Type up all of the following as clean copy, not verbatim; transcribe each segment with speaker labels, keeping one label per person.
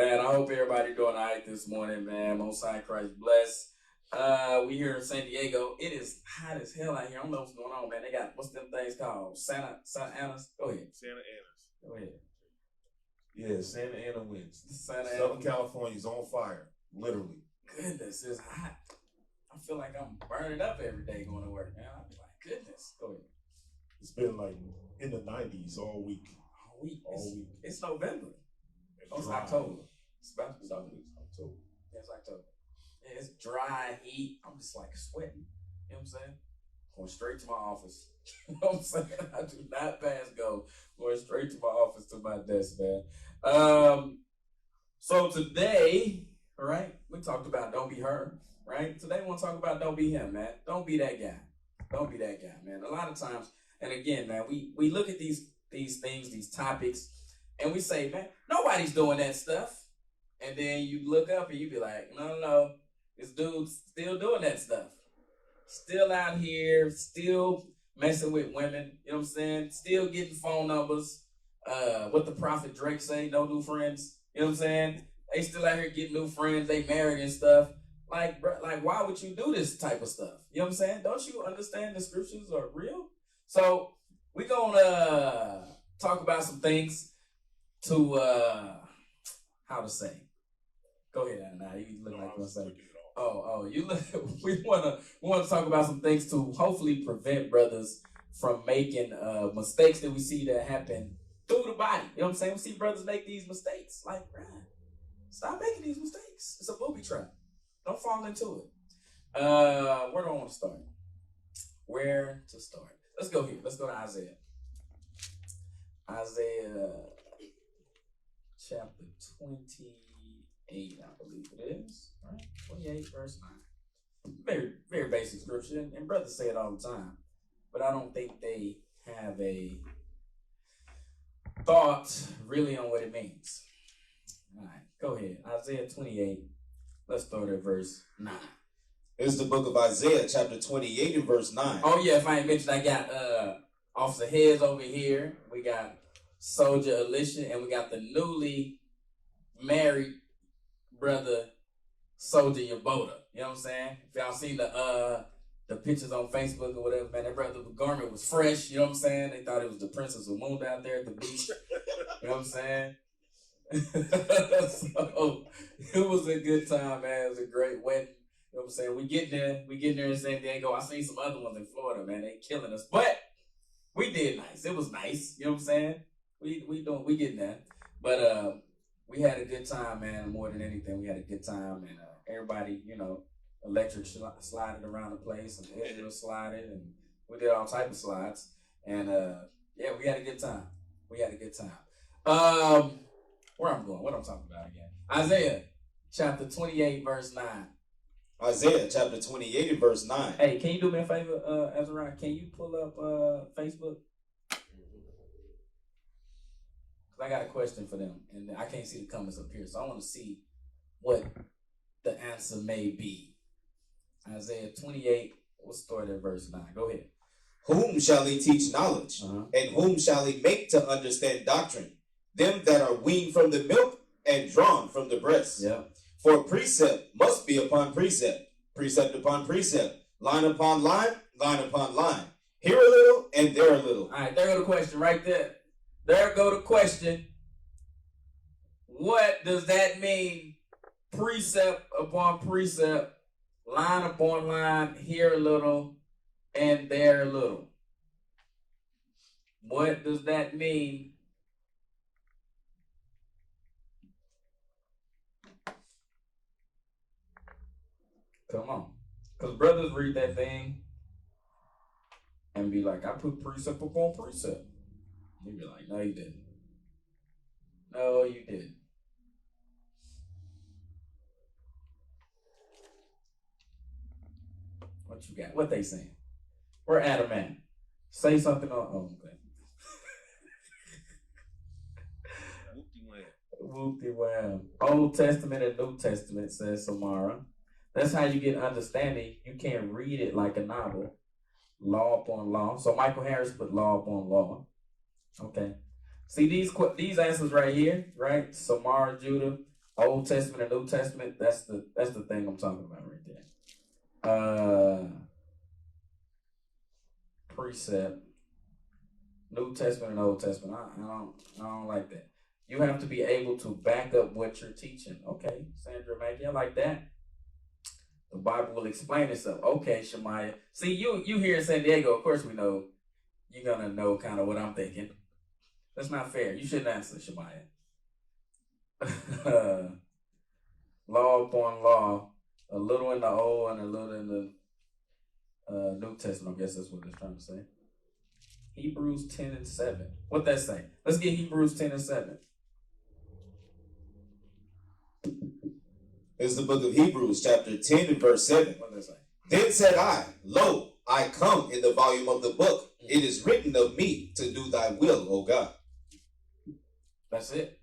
Speaker 1: Man, I hope everybody doing all right this morning, man. Most High Christ bless. We here in San Diego. It is hot as hell out here. I don't know what's going on, man. They got, what's them things called? Santa Ana's? Go ahead.
Speaker 2: Santa Ana's.
Speaker 1: Go ahead.
Speaker 2: Yeah, Santa Ana winds.
Speaker 1: Santa
Speaker 2: Southern
Speaker 1: Ana.
Speaker 2: California's on fire, literally.
Speaker 1: Goodness, it's hot. I feel like I'm burning up every day going to work, man. I'll be like, goodness. Go ahead.
Speaker 2: It's been like in the 90s all week.
Speaker 1: All week. It's November. It's October. It's about to be October. Yeah, it's October. Yeah, it's dry heat. I'm just like sweating. You know what I'm saying? Going straight to my office. You know what I'm saying? I do not pass go. Going straight to my office, to my desk, man. So today, all right, we talked about don't be her, right? Today we want to talk about don't be him, man. Don't be that guy. Don't be that guy, man. A lot of times, and again, man, we look at these things, these topics, and we say, man, nobody's doing that stuff. And then you look up and you be like, no, this dude's still doing that stuff. Still out here, still messing with women, you know what I'm saying? Still getting phone numbers. What the prophet Drake say, no new friends, you know what I'm saying? They still out here getting new friends, they married and stuff. Like, why would you do this type of stuff? You know what I'm saying? Don't you understand the scriptures are real? So we're gonna talk about some things to how to say. Go ahead, Anna. You look like you're saying. You look. We wanna talk about some things to hopefully prevent brothers from making mistakes that we see that happen through the body. You know what I'm saying? We see brothers make these mistakes. Like, man, stop making these mistakes. It's a booby trap. Don't fall into it. Where do I want to start? Where to start? Let's go here. Let's go to Isaiah. Isaiah chapter 28, I believe it is. Right? 28, verse 9. Very, very basic scripture. And brothers say it all the time. But I don't think they have a thought really on what it means. All right, go ahead. Isaiah 28. Let's start at verse 9.
Speaker 3: It's the book of Isaiah, chapter 28 and verse 9.
Speaker 1: Oh, yeah, if I ain't mentioned, I got Officer Heads over here. We got Soldier Alicia, and we got the newly married brother Soldier Yaboda. You know what I'm saying? If y'all seen the pictures on Facebook or whatever, man, that brother's garment was fresh. You know what I'm saying? They thought it was the Princess of Moon out there at the beach. You know what I'm saying? So it was a good time, man. It was a great wedding. You know what I'm saying? We getting there in San Diego. I seen some other ones in Florida, man. They killing us. But we did nice. It was nice. You know what I'm saying? We getting there. But we had a good time, man. More than anything, we had a good time, and everybody, you know, electric slided around the place, and Israel slided, and we did all type of slides, and yeah, we had a good time. Where I'm going? What I'm talking about again? Isaiah chapter 28, verse 9.
Speaker 3: Isaiah chapter 28 and verse 9.
Speaker 1: Hey, can you do me a favor, Azariah? Can you pull up Facebook? I got a question for them, and I can't see the comments up here, so I want to see what the answer may be. Isaiah 28, we'll start at verse 9. Go ahead.
Speaker 3: Whom shall he teach knowledge? And whom shall he make to understand doctrine? Them that are weaned from the milk and drawn from the breast.
Speaker 1: Yeah.
Speaker 3: For precept must be upon precept, precept upon precept, line upon line, line upon line. Here a little and there a little.
Speaker 1: All right, there go the question right there. There go the question. What does that mean? Precept upon precept, line upon line, here a little and there a little. What does that mean? Come on. Because brothers read that thing and be like, I put precept upon precept. You'd be like, no, you didn't. No, you didn't. What you got? What they saying? Where Adam at? Say something on. Oh, okay. Whoopty wham. Old Testament and New Testament, says Samara. That's how you get understanding. You can't read it like a novel. Law upon law. So Michael Harris put law upon law. Okay. See these answers right here, right? Samara, Judah, Old Testament and New Testament. That's the thing I'm talking about right there. Precept. New Testament and Old Testament. I don't like that. You have to be able to back up what you're teaching. Okay, Sandra Mackey, I like that. The Bible will explain itself. Okay, Shemaiah. See, you here in San Diego, of course we know you're going to know kind of what I'm thinking. That's not fair. You shouldn't answer, Shemaiah. Law upon law, a little in the Old and a little in the New Testament. I guess that's what it's trying to say. Hebrews 10 and 7. What that say? Let's get Hebrews 10 and 7.
Speaker 3: It's the book of Hebrews, chapter 10 and verse 7.
Speaker 1: What does that say?
Speaker 3: Then said I, Lo, I come in the volume of the book. It is written of me to do thy will, O God.
Speaker 1: That's it.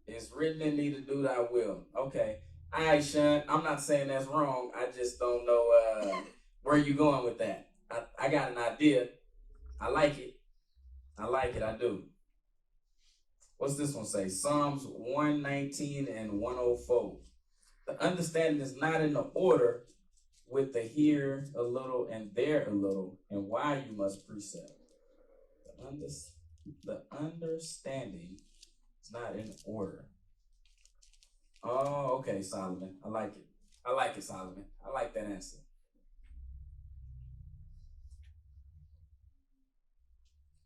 Speaker 1: It's written in me to do thy will. Okay. All right, Sean. I'm not saying that's wrong. I just don't know where you going with that. I got an idea. I like it. I do. What's this one say? Psalms 119 and 104. The understanding is not in the order with the here a little and there a little, and why you must precept. The understanding is not in order. Oh, okay, Solomon. I like it, Solomon. I like that answer.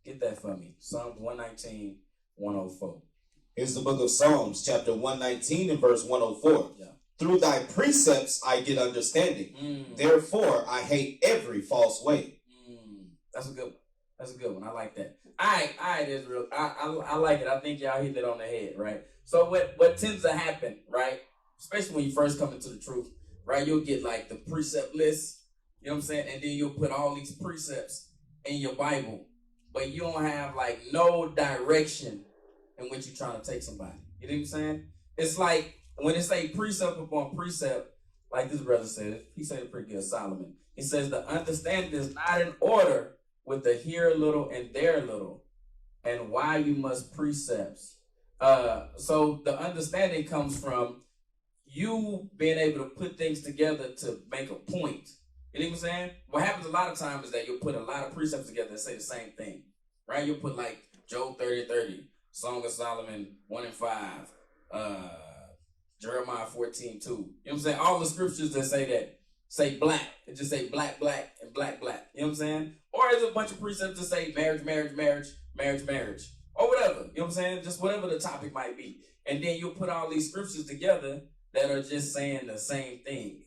Speaker 1: Get that for me. Psalms 119, 104.
Speaker 3: It's the book of Psalms, chapter 119 and verse 104.
Speaker 1: Yeah.
Speaker 3: Through thy precepts I get understanding. Therefore I hate every false way.
Speaker 1: That's a good one. I like that. All right, Israel. I like it. I think y'all hit it on the head, right? So what tends to happen, right? Especially when you first come into the truth, right? You'll get like the precept list, you know what I'm saying? And then you'll put all these precepts in your Bible, but you don't have like no direction in which you're trying to take somebody. You know what I'm saying? It's like when it say precept upon precept, like this brother said, he said it pretty good, Solomon. He says the understanding is not in order with the here a little and there a little, and why you must precepts. So the understanding comes from you being able to put things together to make a point. You know what I'm saying? What happens a lot of times is that you'll put a lot of precepts together that say the same thing, right? You'll put like Job 30:30, Song of Solomon 1 and 5, Jeremiah 14:2. You know what I'm saying? All the scriptures that say black, it just say black, black, and black, black. You know what I'm saying? Or there's a bunch of precepts that say marriage, marriage, marriage, marriage, marriage, or whatever. You know what I'm saying? Just whatever the topic might be. And then you'll put all these scriptures together that are just saying the same thing.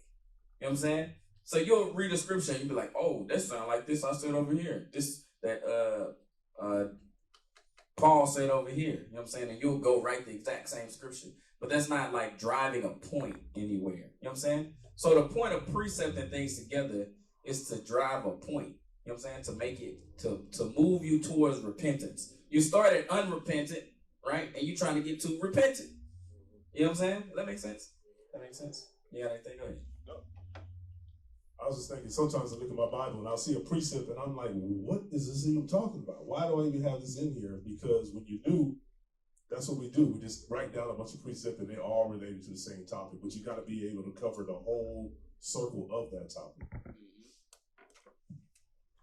Speaker 1: You know what I'm saying? So you'll read a scripture and you'll be like, oh, that sounds like this I said over here. This, that Paul said over here. You know what I'm saying? And you'll go write the exact same scripture. But that's not like driving a point anywhere. You know what I'm saying? So the point of precepting things together is to drive a point. You know what I'm saying? To make it, to move you towards repentance. You started unrepentant, right? And you're trying to get to repentant. You know what I'm saying? Does that make sense? That makes sense? You got anything? Go ahead.
Speaker 2: No. I was just thinking, sometimes I look at my Bible and I'll see a precept and I'm like, what is this even talking about? Why do I even have this in here? Because when you do, that's what we do. We just write down a bunch of precepts and they're all related to the same topic, but you got to be able to cover the whole circle of that topic.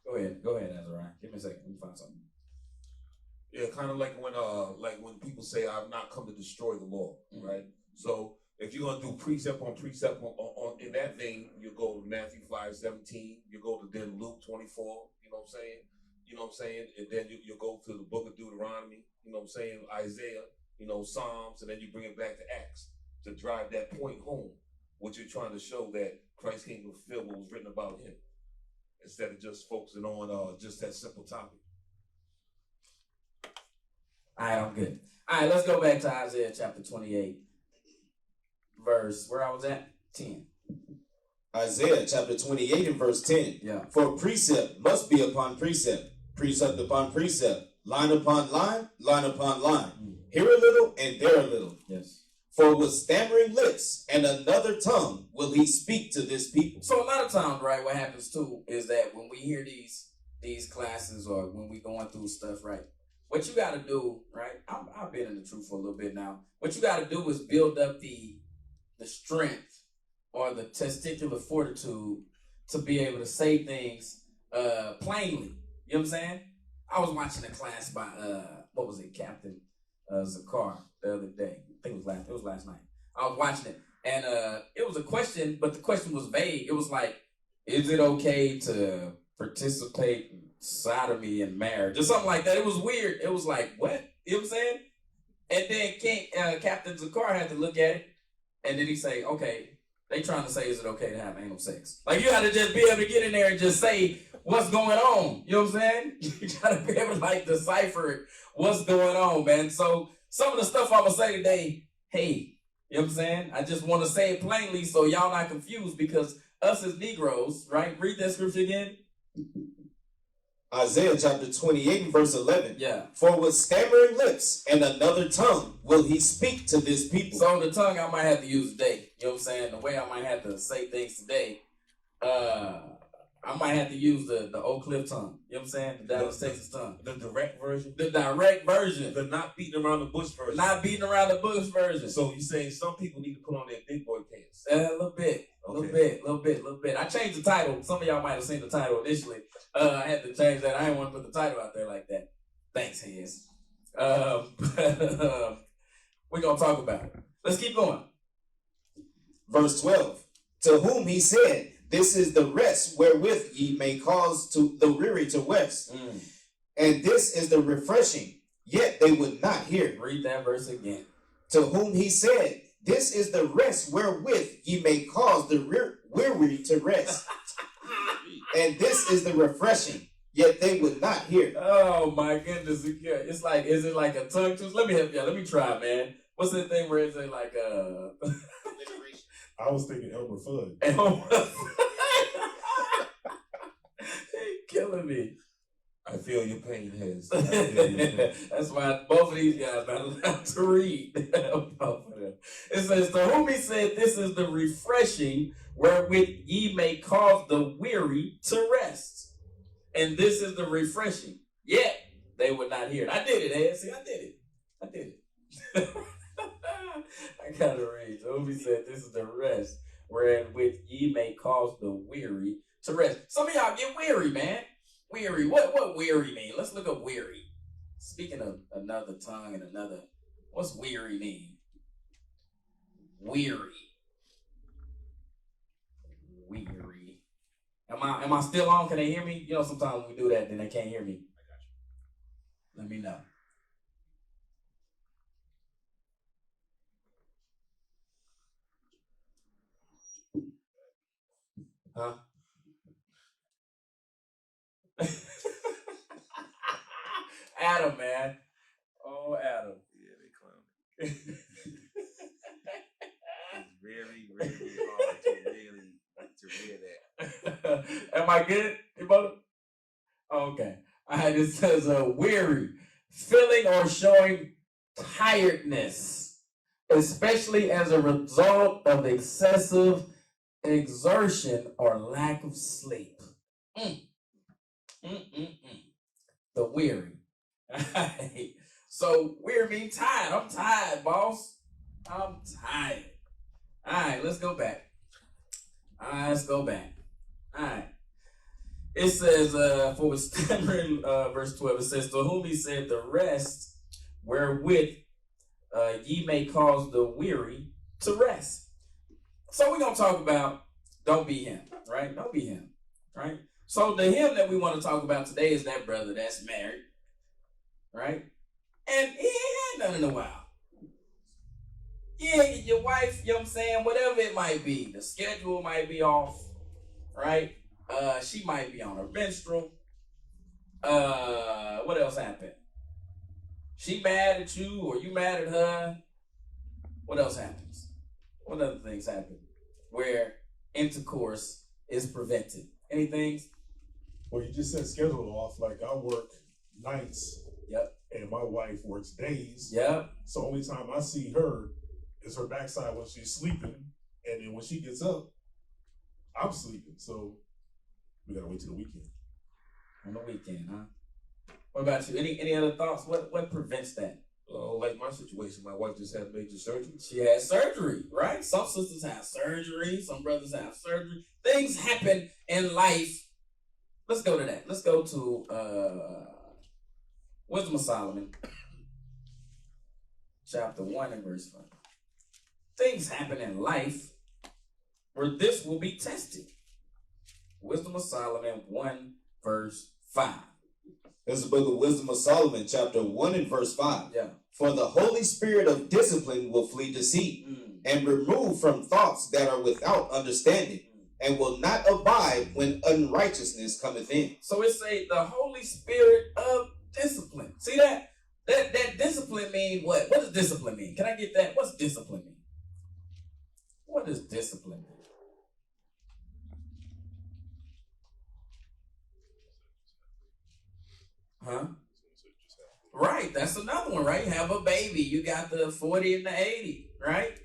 Speaker 1: Go ahead, Azariah. Give me a second. Let me find something.
Speaker 2: Yeah, kind of like when people say, "I've not come to destroy the law," right? So if you're gonna do precept on precept on in that vein, you go to Matthew 5:17. You go to then Luke 24. You know what I'm saying? You know what I'm saying? And then you go to the book of Deuteronomy. You know what I'm saying? Isaiah. You know, Psalms, and then you bring it back to Acts to drive that point home. What you're trying to show that Christ came to fulfill what was written about him. instead of just focusing on just that simple topic.
Speaker 1: All right, I'm good. All right, let's go back to Isaiah chapter 28, verse, where I was at? 10.
Speaker 3: Isaiah chapter 28 and verse 10.
Speaker 1: Yeah.
Speaker 3: For precept must be upon precept, precept upon precept, line upon line, line upon line. Here a little and there a little.
Speaker 1: Yes.
Speaker 3: For with stammering lips and another tongue will he speak to this people.
Speaker 1: So a lot of times, right, what happens too is that when we hear these classes or when we going through stuff, right, what you got to do, right, I've been in the truth for a little bit now. What you got to do is build up the strength or the testicular fortitude to be able to say things plainly. You know what I'm saying? I was watching a class by, what was it, Captain Zakar the other day. I think it was last night. I was watching it, and it was a question, but the question was vague. It was like, is it okay to participate in sodomy and marriage or something like that? It was weird. It was like, what? You know what I'm saying? And then Captain Zakar had to look at it, and then he say, okay, they trying to say, is it okay to have anal sex? Like, you got to just be able to get in there and just say what's going on. You know what I'm saying? You got to be able to, like, decipher what's going on, man. So some of the stuff I'm going to say today, hey, you know what I'm saying? I just want to say it plainly so y'all not confused, because us as Negroes, right? Read that scripture again.
Speaker 3: Isaiah chapter 28 and verse 11.
Speaker 1: Yeah.
Speaker 3: For with stammering lips and another tongue will he speak to this people.
Speaker 1: So the tongue I might have to use today. You know what I'm saying? The way I might have to say things today, I might have to use the Oak Cliff tongue. You know what I'm saying? The Dallas, Texas tongue.
Speaker 2: The direct version?
Speaker 1: The direct version.
Speaker 2: The not beating around the bush version.
Speaker 1: Not beating around the bush version.
Speaker 2: So you're saying some people need to put on their big boy pants?
Speaker 1: A little bit. A little bit. I changed the title. Some of y'all might have seen the title initially. I had to change that. I didn't want to put the title out there like that. Thanks, Hez. We're going to talk about it. Let's keep going.
Speaker 3: Verse 12. To whom he said, this is the rest wherewith ye may cause to the weary to rest. And this is the refreshing, yet they would not hear.
Speaker 1: Read that verse again.
Speaker 3: To whom he said, this is the rest wherewith ye may cause the weary to rest. And this is the refreshing, yet they would not hear.
Speaker 1: Oh my goodness. It's like, is it like a tongue twister? Let me help you. Let me try, man. What's that thing where it's like
Speaker 4: I was thinking Elmer Fudd.
Speaker 1: Killing me.
Speaker 2: I feel your pain, Hez.
Speaker 1: That's why both of these guys not allowed to read. It says, to whom he said, this is the refreshing wherewith ye may cause the weary to rest. And this is the refreshing. Yet they would not hear it. I did it, Ed. See, I did it. I gotta read. To whom he said, this is the rest wherewith ye may cause the weary to rest. Some of y'all get weary, man. Weary. What weary mean? Let's look up weary. Speaking of another tongue and another, what's weary mean? Weary. Am I still on? Can they hear me? You know, sometimes when we do that, then they can't hear me. I got you. Let me know. Huh? Adam, man. Oh, Adam.
Speaker 5: Yeah, they clown. It's very, very hard to hear that.
Speaker 1: Am I good, Ebola? Okay. All right, it says weary, feeling or showing tiredness, especially as a result of excessive exertion or lack of sleep. The weary. So weary means tired. I'm tired, boss. I'm tired. All right, let's go back. All right. It says, for with stammering, verse 12, it says, to whom he said, the rest wherewith ye may cause the weary to rest. So we're going to talk about don't be him, right? Don't be him, right? So the him that we want to talk about today is that brother that's married, right? And he ain't had none in a while. Yeah, your wife, you know what I'm saying? Whatever it might be. The schedule might be off, right? She might be on her menstrual. What else happened? She mad at you or you mad at her. What else happens? What other things happen where intercourse is prevented? Anything?
Speaker 4: Well, you just said schedule off. Like I work nights.
Speaker 1: Yep.
Speaker 4: And my wife works days.
Speaker 1: Yep.
Speaker 4: So only time I see her is her backside when she's sleeping, and then when she gets up, I'm sleeping. So we gotta wait till the weekend.
Speaker 1: On the weekend, huh? What about you? Any other thoughts? What prevents that?
Speaker 2: Like my situation, my wife just had major surgery.
Speaker 1: She had surgery, right? Some sisters have surgery. Some brothers have surgery. Things happen in life. Let's go to that. Let's go to Wisdom of Solomon, chapter 1 and verse 5. Things happen in life where this will be tested. Wisdom of Solomon 1 verse 5.
Speaker 3: This is the book of Wisdom of Solomon, chapter 1 and verse 5.
Speaker 1: Yeah.
Speaker 3: For the Holy Spirit of discipline will flee deceit, and remove from thoughts that are without understanding, and will not abide when unrighteousness cometh in.
Speaker 1: So it say the Holy Spirit of discipline. See that? That discipline mean what? What does discipline mean? Can I get that? What's discipline mean? What does discipline mean? Huh? Right, that's another one, right? You have a baby, you got the 40 and the 80, right?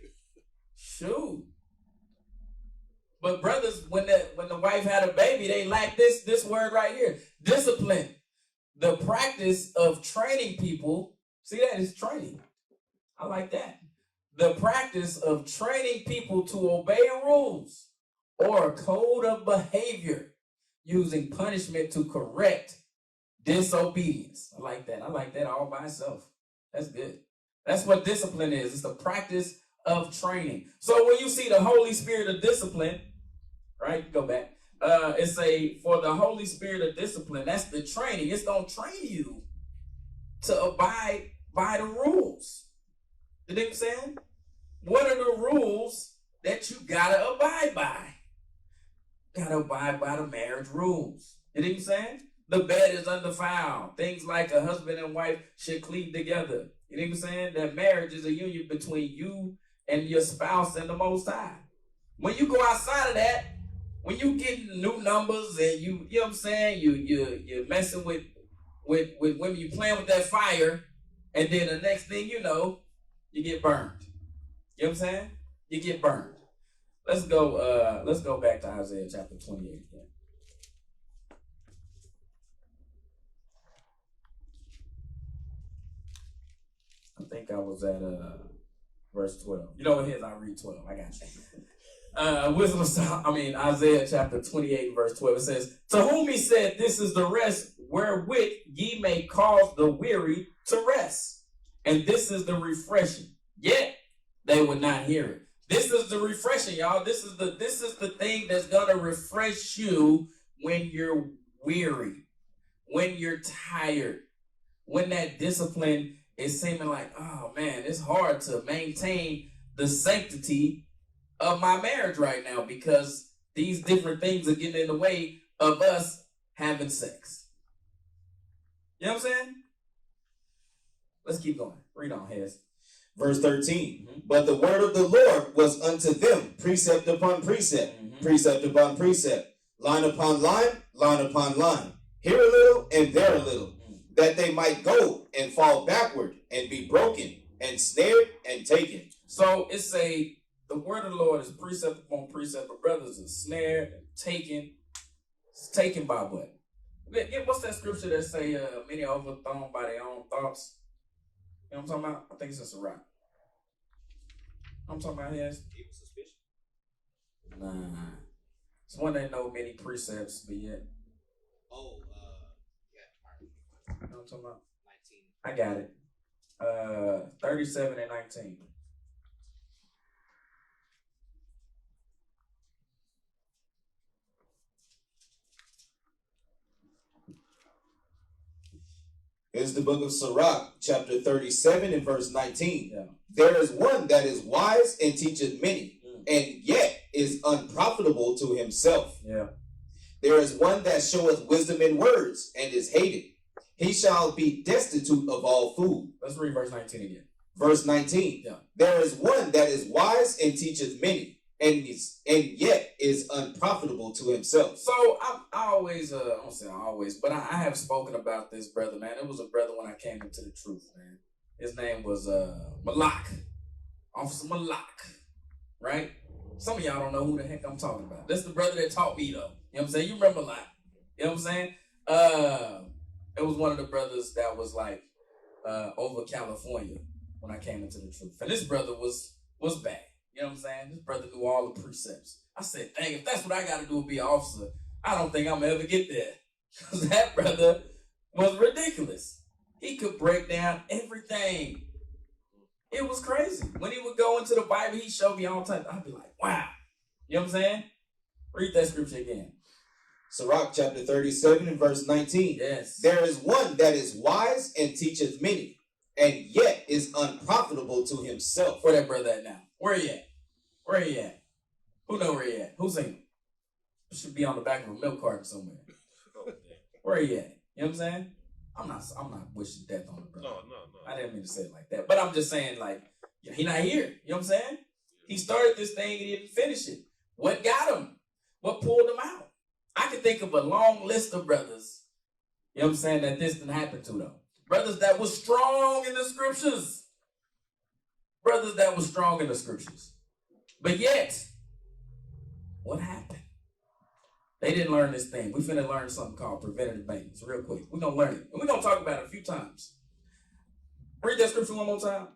Speaker 1: Shoot. But brothers, when the wife had a baby, they lack this word right here. Discipline. The practice of training people. See, that is training. I like that. The practice of training people to obey rules or a code of behavior using punishment to correct disobedience. I like that. I like that all by itself. That's good. That's what discipline is. It's the practice of training. So when you see the Holy Spirit of discipline, right? Go back. It's for the Holy Spirit of discipline. That's the training. It's going to train you to abide by the rules. You know what I'm saying? What are the rules that you got to abide by? Got to abide by the marriage rules. You know what I'm saying? The bed is undefiled. Things like a husband and wife should cleave together. You know what I'm saying? That marriage is a union between you and your spouse and the Most High. When you go outside of that, when you get new numbers and you know what I'm saying, you're messing with women, you playing with that fire, and then the next thing you know, you get burned. You know what I'm saying? You get burned. Let's go back to Isaiah chapter 28 again. I think I was at verse 12. You know what it is? I read 12. I got you. Isaiah chapter 28, verse 12. It says, to whom he said, this is the rest wherewith ye may cause the weary to rest. And this is the refreshing. Yet they would not hear it. This is the refreshing, y'all. This is the thing that's gonna refresh you when you're weary, when you're tired, when that discipline is seeming like, oh man, it's hard to maintain the sanctity of my marriage right now because these different things are getting in the way of us having sex. You know what I'm saying? Let's keep going. Read on, Hez.
Speaker 3: Verse 13. But the word of the Lord was unto them precept upon precept, precept upon precept, line upon line, line upon line, here a little and there a little, that they might go and fall backward and be broken and snared and taken.
Speaker 1: So it's the word of the Lord is precept upon precept, but brothers is snared and taken. It's taken by what? What's that scripture that say many are overthrown by their own thoughts? You know what I'm talking about? I think it's in Sirach. I'm talking about his.
Speaker 5: Evil suspicion.
Speaker 1: Nah. It's one that know many precepts, but yet.
Speaker 5: Oh,
Speaker 1: You know what I'm talking about?
Speaker 5: 19.
Speaker 1: I got it. 37 and 19.
Speaker 3: It's the book of Sirach, chapter 37 and verse 19.
Speaker 1: Yeah.
Speaker 3: There is one that is wise and teacheth many, and yet is unprofitable to himself.
Speaker 1: Yeah.
Speaker 3: There is one that showeth wisdom in words, and is hated. He shall be destitute of all food.
Speaker 1: Let's read verse 19 again.
Speaker 3: Verse 19.
Speaker 1: Yeah.
Speaker 3: There is one that is wise and teacheth many, and yet is unprofitable to himself.
Speaker 1: So I always, I don't say always, but I have spoken about this brother, man. It was a brother when I came into the truth, man. His name was Malak, Officer Malak, right? Some of y'all don't know who the heck I'm talking about. That's the brother that taught me, though. You know what I'm saying? You remember Malak. You know what I'm saying? It was one of the brothers that was like over California when I came into the truth. And this brother was bad. You know what I'm saying? This brother knew all the precepts. I said, dang, if that's what I got to do to be an officer, I don't think I'm going to ever get there. Because that brother was ridiculous. He could break down everything. It was crazy. When he would go into the Bible, he showed me all the time. I'd be like, wow. You know what I'm saying? Read that scripture again.
Speaker 3: Sirach chapter 37 and verse 19.
Speaker 1: Yes.
Speaker 3: There is one that is wise and teacheth many, and yet is unprofitable to himself.
Speaker 1: Where that brother at now? Where he at? Where he at? Who know where he at? Who's seen him? Should be on the back of a milk carton somewhere. Where he at? You know what I'm saying? I'm not wishing death on the brother.
Speaker 2: No.
Speaker 1: I didn't mean to say it like that. But I'm just saying, like, he not here. You know what I'm saying? He started this thing, he didn't finish it. What got him? What pulled him out? I can think of a long list of brothers, you know what I'm saying, that this didn't happen to, though. Brothers that was strong in the scriptures. Brothers that was strong in the scriptures. But yet, what happened? They didn't learn this thing. We finna learn something called preventative maintenance real quick. We're going to learn it. And we're going to talk about it a few times. Read that scripture one more time.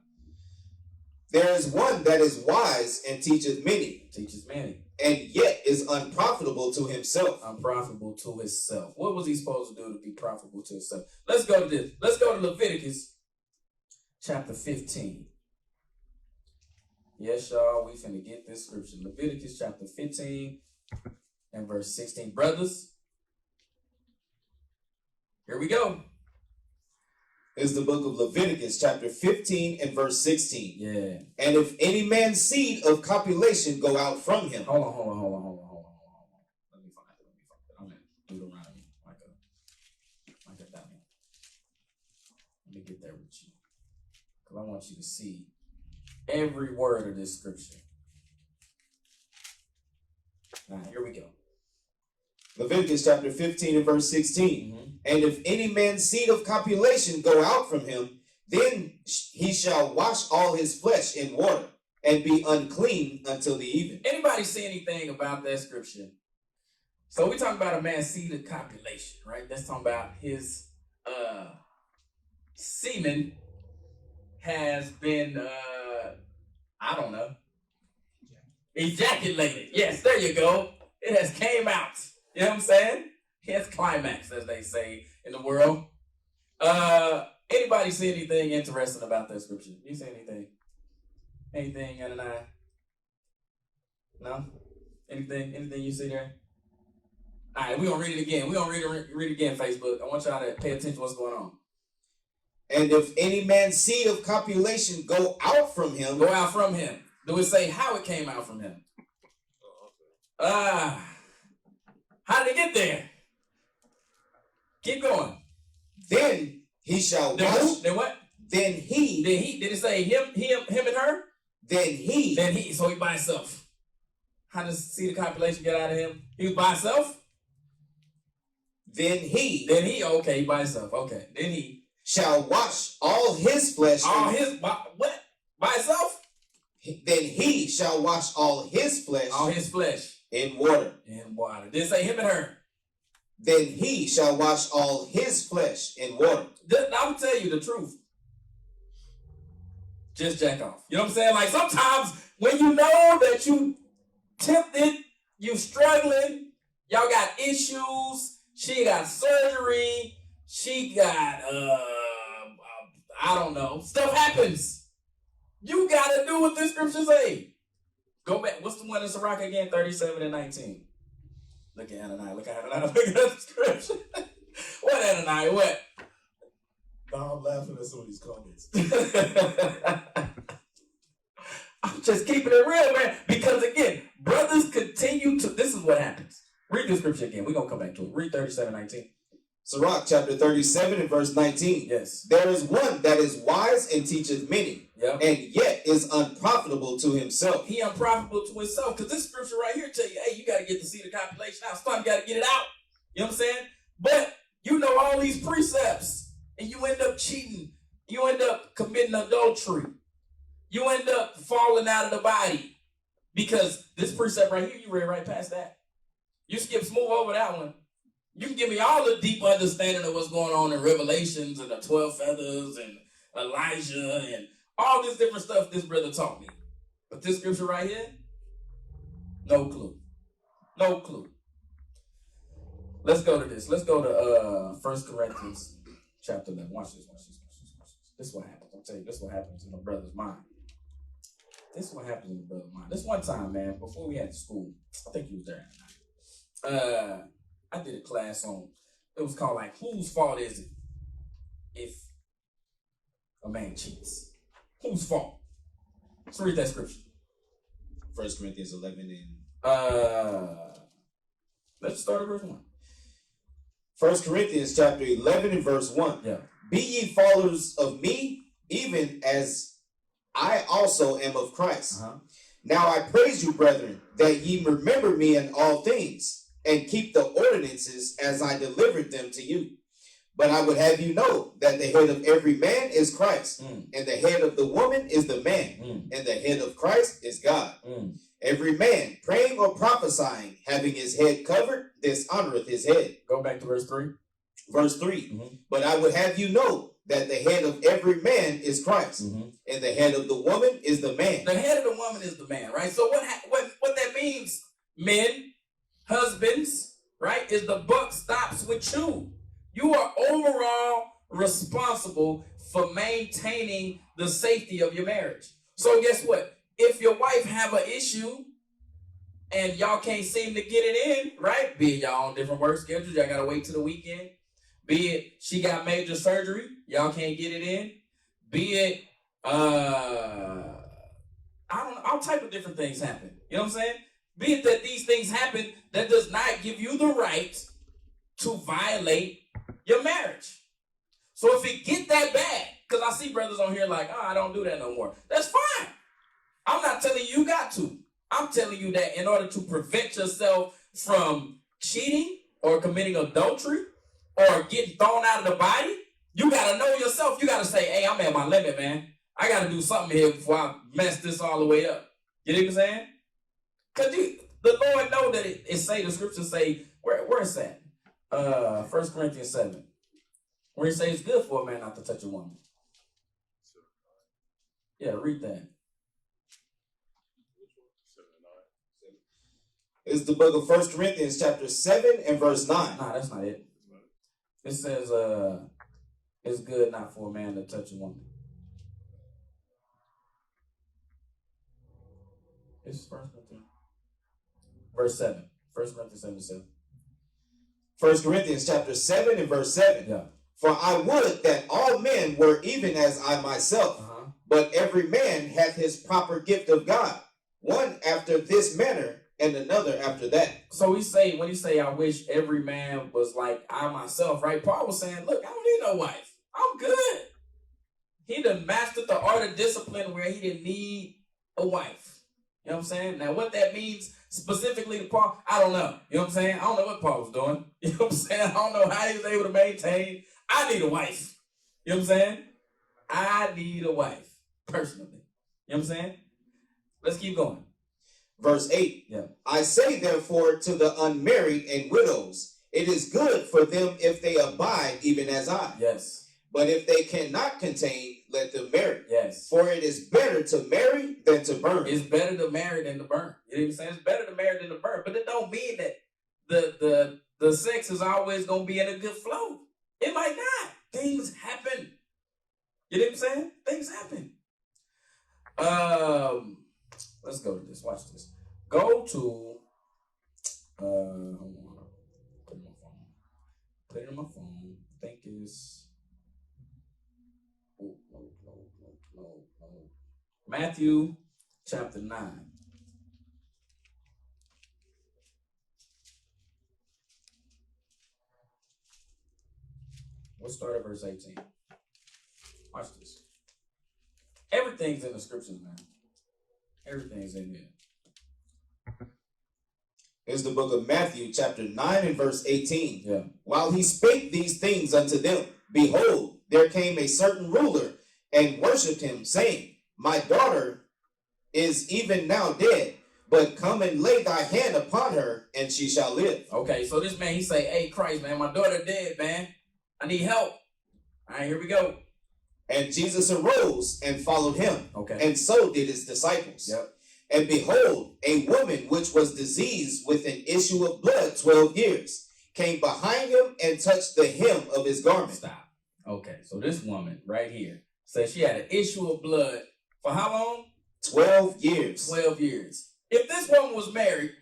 Speaker 3: There is one that is wise and teacheth many.
Speaker 1: Teaches many.
Speaker 3: And yet is unprofitable to himself.
Speaker 1: Unprofitable to himself. What was he supposed to do to be profitable to himself? Let's go to this. Let's go to Leviticus chapter 15. Yes, y'all, we finna get this scripture. Leviticus chapter 15 and verse 16. Brothers, here we go.
Speaker 3: Is the book of Leviticus chapter 15 and verse 16.
Speaker 1: Yeah.
Speaker 3: And if any man's seed of copulation go out from him.
Speaker 1: Hold on. Let me find it. I'm going to do it around me like a dummy. Let me get there with you. Because I want you to see every word of this scripture. Now, here we go.
Speaker 3: Leviticus chapter 15 and verse 16.
Speaker 1: Mm-hmm.
Speaker 3: And if any man's seed of copulation go out from him, then he shall wash all his flesh in water and be unclean until the even.
Speaker 1: Anybody see anything about that scripture? So we talking about a man's seed of copulation, right? That's talking about his semen has been, I don't know, ejaculated. Yes, there you go. It has came out. You know what I'm saying? It has climax, as they say in the world. Anybody see anything interesting about that scripture? You see anything? Anything, Ananias? No? Anything you see there? All right, we're going to read it again. We're going to read it again, Facebook. I want y'all to pay attention to what's going on.
Speaker 3: And if any man's seed of copulation go out from him.
Speaker 1: Go out from him. Do it say how it came out from him? How did it get there? Keep going.
Speaker 3: Then he shall wash.
Speaker 1: Then what?
Speaker 3: Then he.
Speaker 1: Did it say him and her?
Speaker 3: Then he.
Speaker 1: So he by himself. How does seed of copulation get out of him? He was by himself?
Speaker 3: Then he.
Speaker 1: Okay, he by himself. Okay. Then he.
Speaker 3: Shall wash all his flesh.
Speaker 1: What? By himself?
Speaker 3: Then he shall wash all his flesh.
Speaker 1: All his flesh.
Speaker 3: In water.
Speaker 1: In water. Did it say him and her?
Speaker 3: Then he shall wash all his flesh in water.
Speaker 1: I will tell you the truth. Just jack off. You know what I'm saying? Like sometimes when you know that you tempted, you struggling, y'all got issues, she got surgery, she got, I don't know, stuff happens. You got to do what this scripture say. Go back. What's the one in Sirach again? 37 and 19. Look at Ananias. Look at that scripture. What, Ananias? What?
Speaker 4: Now I'm laughing at some of these comments.
Speaker 1: I'm just keeping it real, man. Because again, brothers continue to, this is what happens. Read the scripture again. We're going to come back to it. Read 37:19.
Speaker 3: Sirach chapter 37 and verse 19.
Speaker 1: Yes.
Speaker 3: There is one that is wise and teacheth many, and yet is unprofitable to himself.
Speaker 1: He unprofitable to himself, because this scripture right here tell you, hey, you got to get the seed of compilation out. Sometimes you got to get it out. You know what I'm saying? But you know all these precepts, and you end up cheating. You end up committing adultery. You end up falling out of the body. Because this precept right here, you read right past that. You skip smooth over that one. You can give me all the deep understanding of what's going on in Revelations and the 12 feathers and Elijah and all this different stuff this brother taught me. But this scripture right here, no clue. No clue. Let's go to this. Let's go to 1 Corinthians chapter 11. Watch this. This is what happens. I'll tell you, this is what happens in the brother's mind. This is what happens in the brother's mind. This one time, man, before we had school, I think you was there at night. I did a class on, it was called like, whose fault is it if a man cheats? Whose fault? Let's read that scripture.
Speaker 3: 1 Corinthians 11 and...
Speaker 1: Let's start at verse 1.
Speaker 3: 1 Corinthians chapter 11 and verse 1.
Speaker 1: Yeah.
Speaker 3: Be ye followers of me, even as I also am of Christ. Now I praise you, brethren, that ye remember me in all things, and keep the ordinances as I delivered them to you. But I would have you know that the head of every man is Christ, and the head of the woman is the man, and the head of Christ is God. Every man praying or prophesying, having his head covered, dishonoreth his head.
Speaker 1: Go back to verse 3.
Speaker 3: Verse 3. But I would have you know that the head of every man is Christ, and the head of the woman is the man.
Speaker 1: The head of the woman is the man, right? So what that means, men, husbands, right, is the buck stops with you. You are overall responsible for maintaining the safety of your marriage. So guess what? If your wife have an issue and y'all can't seem to get it in, right? Be it y'all on different work schedules, y'all gotta wait till the weekend. Be it she got major surgery, y'all can't get it in. Be it I don't know, all type of different things happen. You know what I'm saying? Be it that these things happen, that does not give you the right to violate your marriage. So if it get that bad, because I see brothers on here like, I don't do that no more. That's fine. I'm not telling you got to. I'm telling you that in order to prevent yourself from cheating or committing adultery or getting thrown out of the body, you got to know yourself. You got to say, hey, I'm at my limit, man. I got to do something here before I mess this all the way up. You know what I'm saying? Because the Lord know that it say, the scriptures say, where is that? 1 Corinthians 7. Where it says it's good for a man not to touch a woman. Yeah, read that.
Speaker 3: It's the book of 1 Corinthians chapter 7 and verse 9.
Speaker 1: Nah, that's not it. It says it's good not for a man to touch a woman. It's 1 Corinthians. Verse 7. 1 Corinthians 7.
Speaker 3: 1 Corinthians chapter 7 and verse 7.
Speaker 1: Yeah.
Speaker 3: For I would that all men were even as I myself, but every man hath his proper gift of God, one after this manner, and another after that.
Speaker 1: So when he say, I wish every man was like I myself, right? Paul was saying, look, I don't need no wife. I'm good. He done mastered the art of discipline where he didn't need a wife. You know what I'm saying? Now, what that means specifically to Paul, I don't know. You know what I'm saying? I don't know what Paul was doing. You know what I'm saying? I don't know how he was able to maintain. I need a wife. You know what I'm saying? I need a wife, personally. You know what I'm saying? Let's keep going.
Speaker 3: Verse 8.
Speaker 1: Yeah.
Speaker 3: I say, therefore, to the unmarried and widows, it is good for them if they abide even as I.
Speaker 1: Yes.
Speaker 3: But if they cannot contain, let them marry.
Speaker 1: Yes.
Speaker 3: For it is better to marry than to burn.
Speaker 1: It's better to marry than to burn. You know what I'm saying? It's better to marry than to burn. But it don't mean that the sex is always going to be in a good flow. It might not. Things happen. You know what I'm saying? Things happen. Let's go to this. Watch this. Go to hold on. Put it on my phone. I think it's no. Matthew chapter 9. Let's start at verse 18. Watch this. Everything's in the scriptures, man. Everything's in there.
Speaker 3: It's the book of Matthew, chapter 9 and verse 18.
Speaker 1: Yeah.
Speaker 3: While he spake these things unto them, behold, there came a certain ruler and worshipped him, saying, My daughter is even now dead, but come and lay thy hand upon her, and she shall live.
Speaker 1: Okay, so this man, he say, hey, Christ, man, my daughter dead, man. I need help. All right, here we go.
Speaker 3: And Jesus arose and followed him,
Speaker 1: Okay.
Speaker 3: and so did his disciples.
Speaker 1: Yep.
Speaker 3: And behold, a woman which was diseased with an issue of blood 12 years, came behind him and touched the hem of his garment.
Speaker 1: Stop. Okay, so this woman right here says she had an issue of blood for how long?
Speaker 3: 12 years.
Speaker 1: 12 years. If this woman was married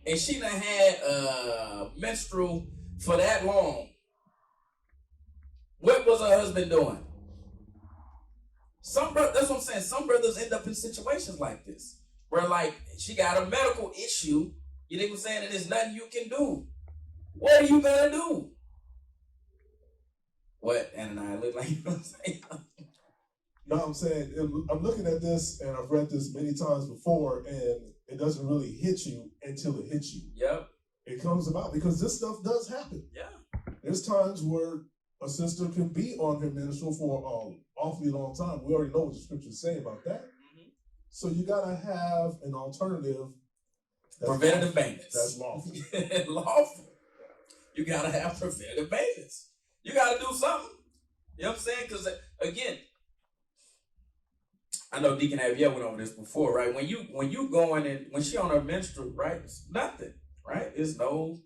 Speaker 1: and she done had menstrual for that long, what was her husband doing? That's what I'm saying. Some brothers end up in situations like this, where like she got a medical issue, you know what I'm saying, and there's nothing you can do. What are you gonna do? What? And I look like, you know what I'm saying?
Speaker 4: No, I'm saying, I'm looking at this, and I've read this many times before, and it doesn't really hit you until it hits you.
Speaker 1: Yep.
Speaker 4: It comes about because this stuff does happen.
Speaker 1: Yeah.
Speaker 4: There's times where a sister can be on her menstrual for an awfully long time. We already know what the scriptures say about that.
Speaker 1: Mm-hmm.
Speaker 4: So you gotta have an alternative.
Speaker 1: Preventative maintenance.
Speaker 4: That's lawful.
Speaker 1: Lawful. You gotta have preventative maintenance. You gotta do something. You know what I'm saying? Because again, I know Deacon Ave went over this before, right? When you going in, when she on her menstrual, right? It's nothing, right? It's no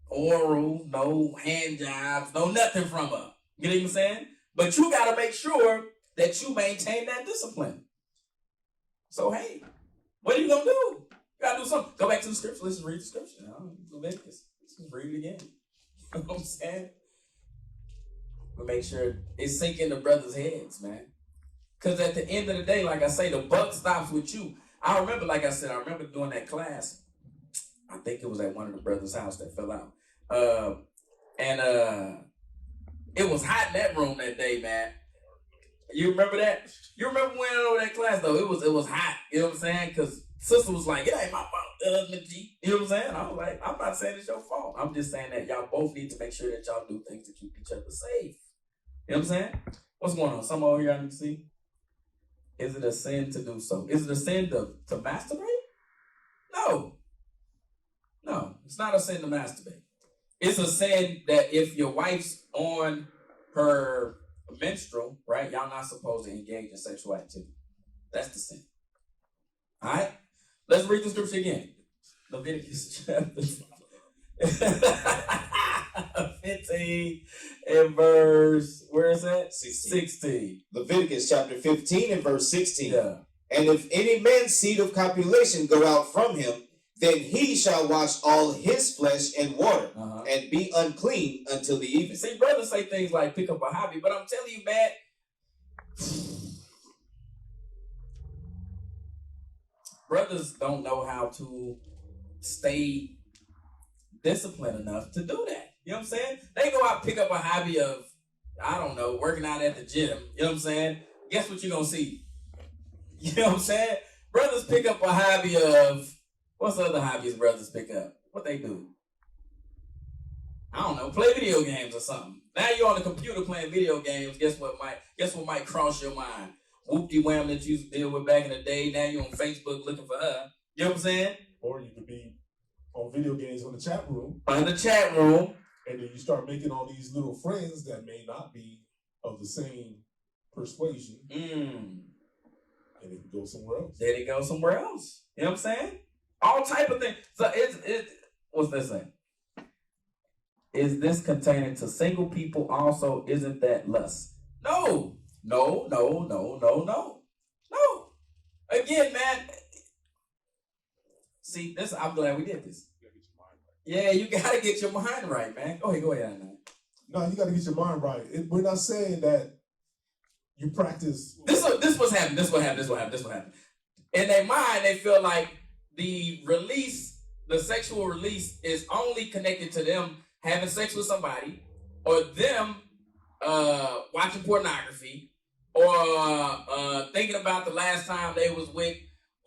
Speaker 1: oral, no hand jobs, no nothing from her. You know what I'm saying? But you gotta make sure that you maintain that discipline. So hey, what are you gonna do? You gotta do something. Go back to the scripture. Let's read the scripture. Leviticus. Let's read it again. You know what I'm saying? But make sure it's sinking the brothers' heads, man. Because at the end of the day, like I say, the buck stops with you. I remember, like I said, doing that class. I think it was at one of the brothers' house that fell out. It was hot in that room that day, man. You remember that? You remember when I over that class, though? It was hot. You know what I'm saying? Because sister was like, it ain't my fault, G. You know what I'm saying? I was like, I'm not saying it's your fault. I'm just saying that y'all both need to make sure that y'all do things to keep each other safe. You know what I'm saying? What's going on? Some over here I can see. Is it a sin to do so? Is it a sin to masturbate? No. No, it's not a sin to masturbate. It's a sin that if your wife's on her menstrual, right, y'all not supposed to engage in sexual activity. That's the sin. All right? Let's read the scripture again. Leviticus chapter 15 and verse, where is that? 16.
Speaker 3: Leviticus chapter 15 and verse 16.
Speaker 1: Yeah.
Speaker 3: And if any man's seed of copulation go out from him, then he shall wash all his flesh in water, and be unclean until the evening.
Speaker 1: See, brothers say things like pick up a hobby, but I'm telling you, man, brothers don't know how to stay disciplined enough to do that. You know what I'm saying? They go out and pick up a hobby of, I don't know, working out at the gym. You know what I'm saying? Guess what you're going to see? You know what I'm saying? Brothers pick up a hobby of, what's other hobbies brothers pick up? What they do? I don't know, play video games or something. Now you're on the computer playing video games. Guess what might cross your mind? Whoop-de-wham that you used to deal with back in the day. Now you're on Facebook looking for her. You know what I'm saying?
Speaker 4: Or you could be on video games on the chat room.
Speaker 1: In the chat room.
Speaker 4: And then you start making all these little friends that may not be of the same persuasion. And it can go somewhere else.
Speaker 1: Then it goes somewhere else. You know what I'm saying? All type of things. So it's what's that saying? Is this containing to single people also? Isn't that lust? No. Again, man. See, this I'm glad we did this. Yeah, you gotta get your mind right, man. Go ahead, man.
Speaker 4: No, you gotta get your mind right. We're not saying that you practice.
Speaker 1: This what's happening. This what happened. In their mind, they feel like the release, the sexual release, is only connected to them having sex with somebody or them watching pornography, or thinking about the last time they was with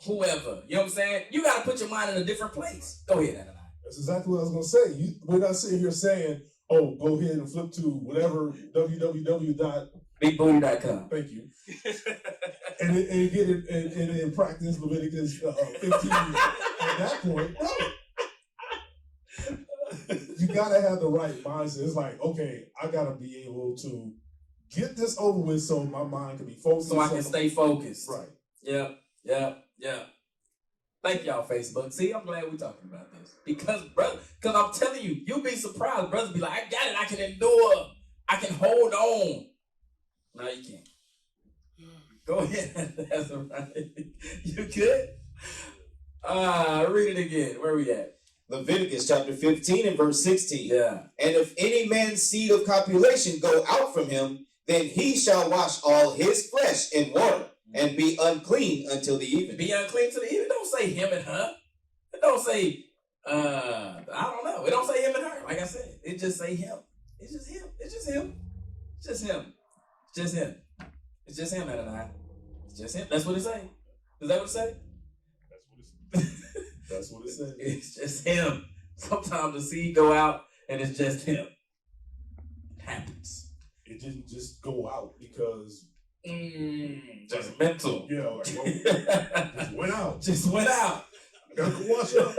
Speaker 1: whoever. You know what I'm saying? You got to put your mind in a different place. Go ahead, Adonai.
Speaker 4: That's exactly what I was going to say. We're not sitting here saying, oh, go ahead and flip to whatever, www.
Speaker 1: BigBooty.com.
Speaker 4: Thank you. and get it and practice Leviticus 15 at that point. No. You gotta have the right mindset. It's like, okay, I gotta be able to get this over with so my mind can be focused.
Speaker 1: So I can stay focused.
Speaker 4: Right.
Speaker 1: Yeah. Thank y'all, Facebook. See, I'm glad we're talking about this. Because I'm telling you, you'll be surprised. Brothers be like, I got it, I can endure, I can hold on. No, you can't. Go ahead. That's all right. You good? Read it again. Where we at?
Speaker 3: Leviticus chapter 15 and verse 16.
Speaker 1: Yeah.
Speaker 3: And if any man's seed of copulation go out from him, then he shall wash all his flesh in water and be unclean until the evening.
Speaker 1: Be unclean to the evening. It don't say him and her. It don't say, I don't know. It don't say him and her. Like I said, it just say him. It's just him. It's just him. It's just him. It's just him. It's just him, Adonai. It's just him. That's what it say. Is that what it say?
Speaker 4: That's what it says.
Speaker 1: It's just him. Sometimes the seed go out and it's just him. It happens.
Speaker 4: It didn't just go out because
Speaker 1: just mental.
Speaker 4: Yeah, like just went out.
Speaker 1: Just went out.
Speaker 4: I gotta go wash up.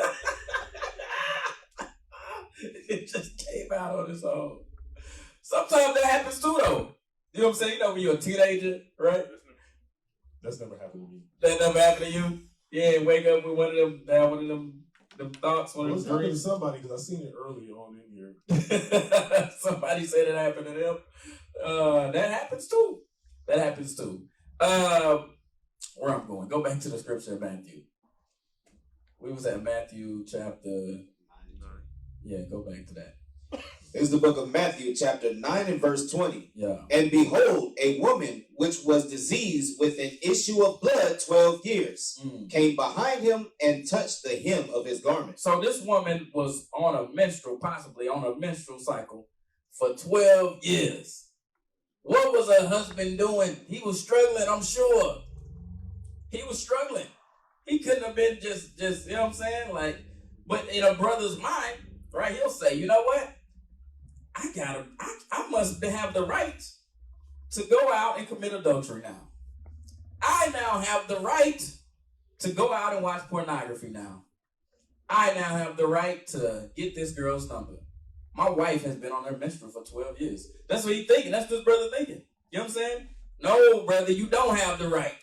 Speaker 1: It just came out on its own. Sometimes that happens too, though. You know what I'm saying? You know when you're a teenager, right?
Speaker 4: That's never happened to me.
Speaker 1: That never happened to you? Yeah, wake up with one of them thoughts, one of them
Speaker 4: happened to
Speaker 1: dreams.
Speaker 4: somebody because I seen it early on in here.
Speaker 1: Somebody said it happened to them. That happens too. Where I'm going. Go back to the scripture of Matthew. We was at Matthew chapter 9. Yeah, go back to that.
Speaker 3: It's the book of Matthew, chapter 9 and verse 20.
Speaker 1: Yeah.
Speaker 3: And behold, a woman which was diseased with an issue of blood 12 years came behind him and touched the hem of his garment.
Speaker 1: So this woman was possibly on a menstrual cycle for 12 years. What was her husband doing? He was struggling, I'm sure. He was struggling. He couldn't have been just, you know what I'm saying? Like, but in a brother's mind, right, he'll say, you know what? I must have the right to go out and commit adultery now. I now have the right to go out and watch pornography now. I now have the right to get this girl's number. My wife has been on her menstrual for 12 years. That's what he's thinking. That's what his brother thinking. You know what I'm saying? No, brother, you don't have the right.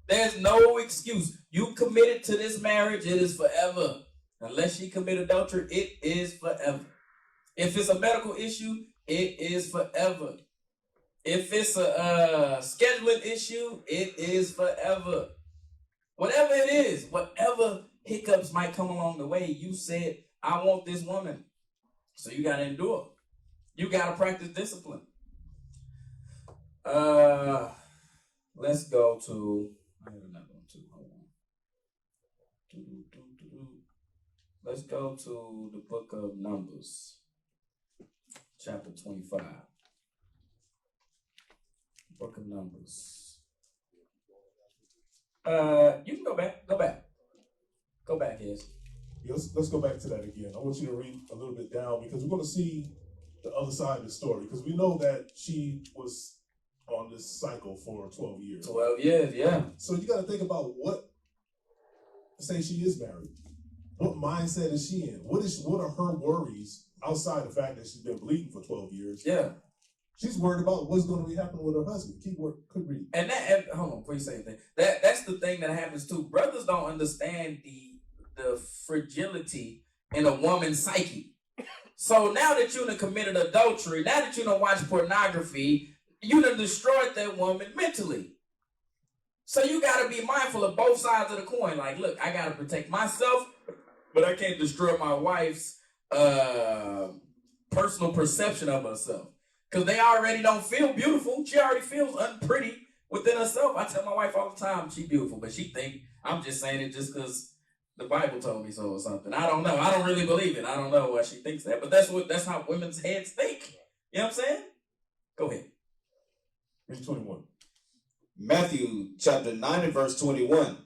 Speaker 1: There's no excuse. You committed to this marriage, it is forever. Unless she commit adultery, it is forever. If it's a medical issue, it is forever. If it's a scheduling issue, it is forever. Whatever it is, whatever hiccups might come along the way, you said, I want this woman. So you got to endure. You got to practice discipline. Let's go to, I have another one too. Hold on. Let's go to the book of Numbers. Chapter 25. Book of Numbers. You can go back. Go back, yes.
Speaker 4: Yeah, let's go back to that again. I want you to read a little bit down because we're going to see the other side of the story. Because we know that she was on this cycle for 12 years.
Speaker 1: 12 years, yeah.
Speaker 4: So you got to think about say she is married. What mindset is she in? What are her worries outside the fact that she's been bleeding for 12 years?
Speaker 1: Yeah.
Speaker 4: She's worried about what's going to be happening with her husband. Could read.
Speaker 1: And hold on, before you say anything, that's the thing that happens too. Brothers don't understand the fragility in a woman's psyche. So now that you done committed adultery, now that you done watched pornography, you done destroyed that woman mentally. So you got to be mindful of both sides of the coin. Like, look, I got to protect myself, but I can't destroy my wife's personal perception of herself. Because they already don't feel beautiful. She already feels unpretty within herself. I tell my wife all the time she's beautiful, but she think I'm just saying it just because the Bible told me so or something. I don't know. I don't really believe it. I don't know why she thinks that. But that's how women's heads think. You know what I'm saying? Go ahead.
Speaker 4: Read 21.
Speaker 3: Matthew chapter 9 and verse 21.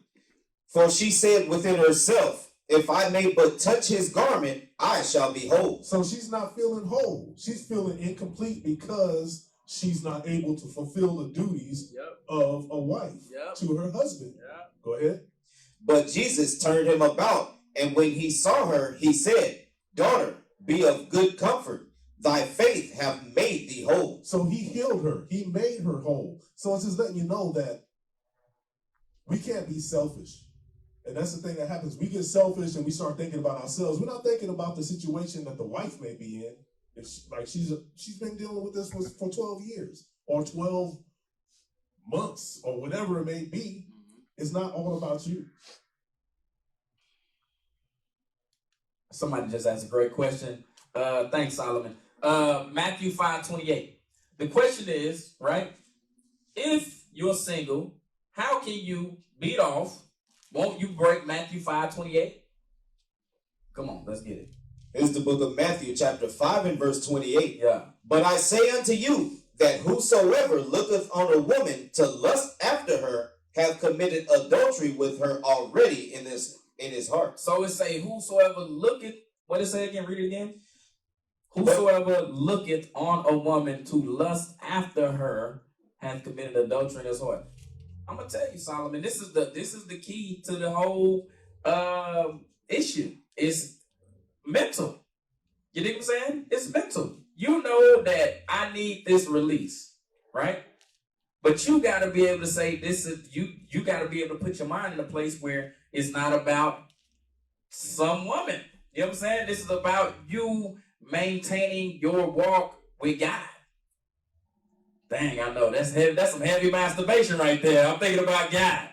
Speaker 3: For she said within herself, if I may but touch his garment, I shall be whole.
Speaker 4: So she's not feeling whole. She's feeling incomplete because she's not able to fulfill the duties of a wife to her husband. Go ahead.
Speaker 3: But Jesus turned him about, and when he saw her, he said, daughter, be of good comfort. Thy faith hath made thee whole.
Speaker 4: So he healed her. He made her whole. So it's just letting you know that we can't be selfish. And that's the thing that happens. We get selfish and we start thinking about ourselves. We're not thinking about the situation that the wife may be in. It's like she's been dealing with this for 12 years or 12 months or whatever it may be. It's not all about you.
Speaker 1: Somebody just asked a great question. Thanks, Solomon. Matthew 5:28. The question is, right? If you're single, how can you beat off? Won't you break Matthew 5:28? Come on, let's get it.
Speaker 3: It's the book of Matthew, chapter 5 and verse 28.
Speaker 1: Yeah.
Speaker 3: But I say unto you that whosoever looketh on a woman to lust after her hath committed adultery with her already in his heart.
Speaker 1: So it say, whosoever looketh, what it say again? Read it again. Whosoever looketh on a woman to lust after her hath committed adultery in his heart. I'm gonna tell you, Solomon, this is the key to the whole issue. It's mental. You dig what I'm saying? It's mental. You know that I need this release, right? But you got to be able to say this is you got to be able to put your mind in a place where it's not about some woman. You know what I'm saying? This is about you maintaining your walk with God. Dang, I know that's heavy. That's some heavy masturbation right there. I'm thinking about God.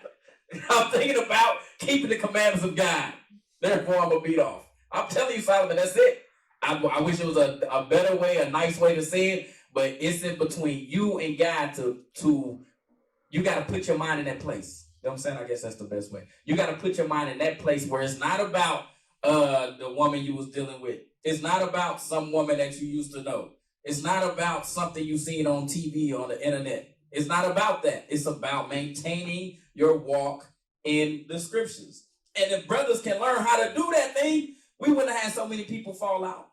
Speaker 1: I'm thinking about keeping the commandments of God. Therefore, I'm gonna beat off. I'm telling you, Solomon, that's it. I wish it was a better way, a nice way to say it, but it's in between you and God to you got to put your mind in that place. You know what I'm saying? I guess that's the best way. You got to put your mind in that place where it's not about the woman you was dealing with. It's not about some woman that you used to know. It's not about something you've seen on TV or on the internet. It's not about that. It's about maintaining your walk in the scriptures. And if brothers can learn how to do that thing, we wouldn't have had so many people fall out.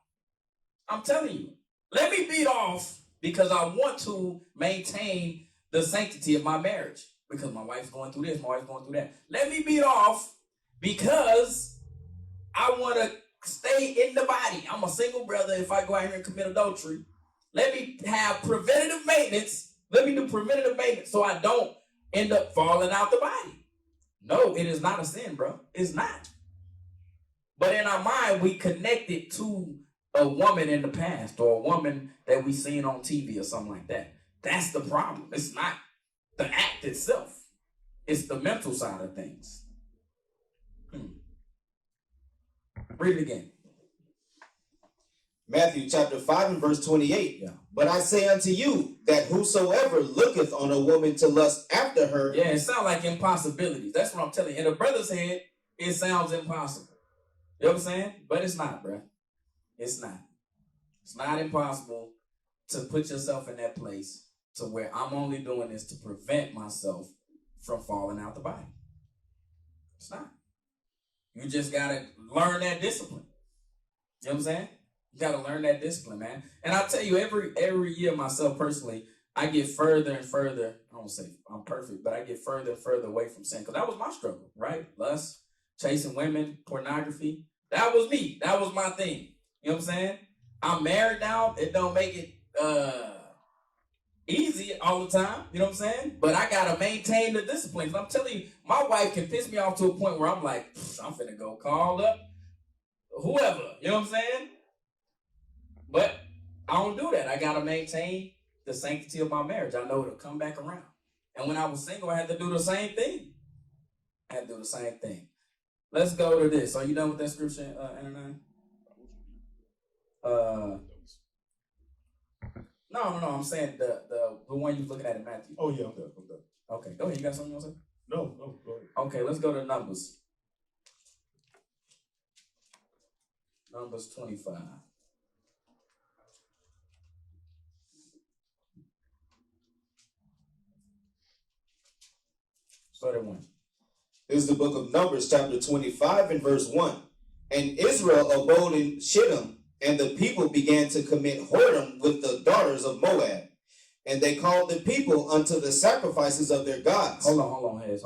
Speaker 1: I'm telling you. Let me beat off because I want to maintain the sanctity of my marriage. Because my wife's going through this, my wife's going through that. Let me beat off because I want to stay in the body. I'm a single brother. If I go out here and commit adultery, let me have preventative maintenance. Let me do preventative maintenance so I don't end up falling out the body. No, it is not a sin, bro. It's not. But in our mind, we connect it to a woman in the past or a woman that we seen on TV or something like that. That's the problem. It's not the act itself. It's the mental side of things. Read it again.
Speaker 3: Matthew chapter 5 and verse 28.
Speaker 1: Yeah.
Speaker 3: But I say unto you that whosoever looketh on a woman to lust after her.
Speaker 1: Yeah, it sounds like impossibilities. That's what I'm telling you. In a brother's head, it sounds impossible. You know what I'm saying? But it's not, bro. It's not. It's not impossible to put yourself in that place to where I'm only doing this to prevent myself from falling out the body. It's not. You just got to learn that discipline. You know what I'm saying? You got to learn that discipline, man. And I'll tell you, every year myself personally, I get further and further. I don't say I'm perfect, but I get further and further away from sin. Because that was my struggle, right? Lust, chasing women, pornography. That was me. That was my thing. You know what I'm saying? I'm married now. It don't make it easy all the time. You know what I'm saying? But I got to maintain the discipline. Because I'm telling you, my wife can piss me off to a point where I'm like, I'm finna go call up whoever. You know what I'm saying? But I don't do that. I got to maintain the sanctity of my marriage. I know it'll come back around. And when I was single, I had to do the same thing. I had to do the same thing. Let's go to this. Are you done with that scripture, Ananias? No. I'm saying the one you was looking at in Matthew.
Speaker 4: Oh, yeah, I'm done.
Speaker 1: Okay, go ahead. You got something you want to say?
Speaker 4: No, go ahead.
Speaker 1: Okay, let's go to Numbers. Numbers 25. Start at 1.
Speaker 3: This is the book of Numbers, chapter 25 and verse 1. And Israel abode in Shittim, and the people began to commit whoredom with the daughters of Moab. And they called the people unto the sacrifices of their gods.
Speaker 1: Hold on, Hez.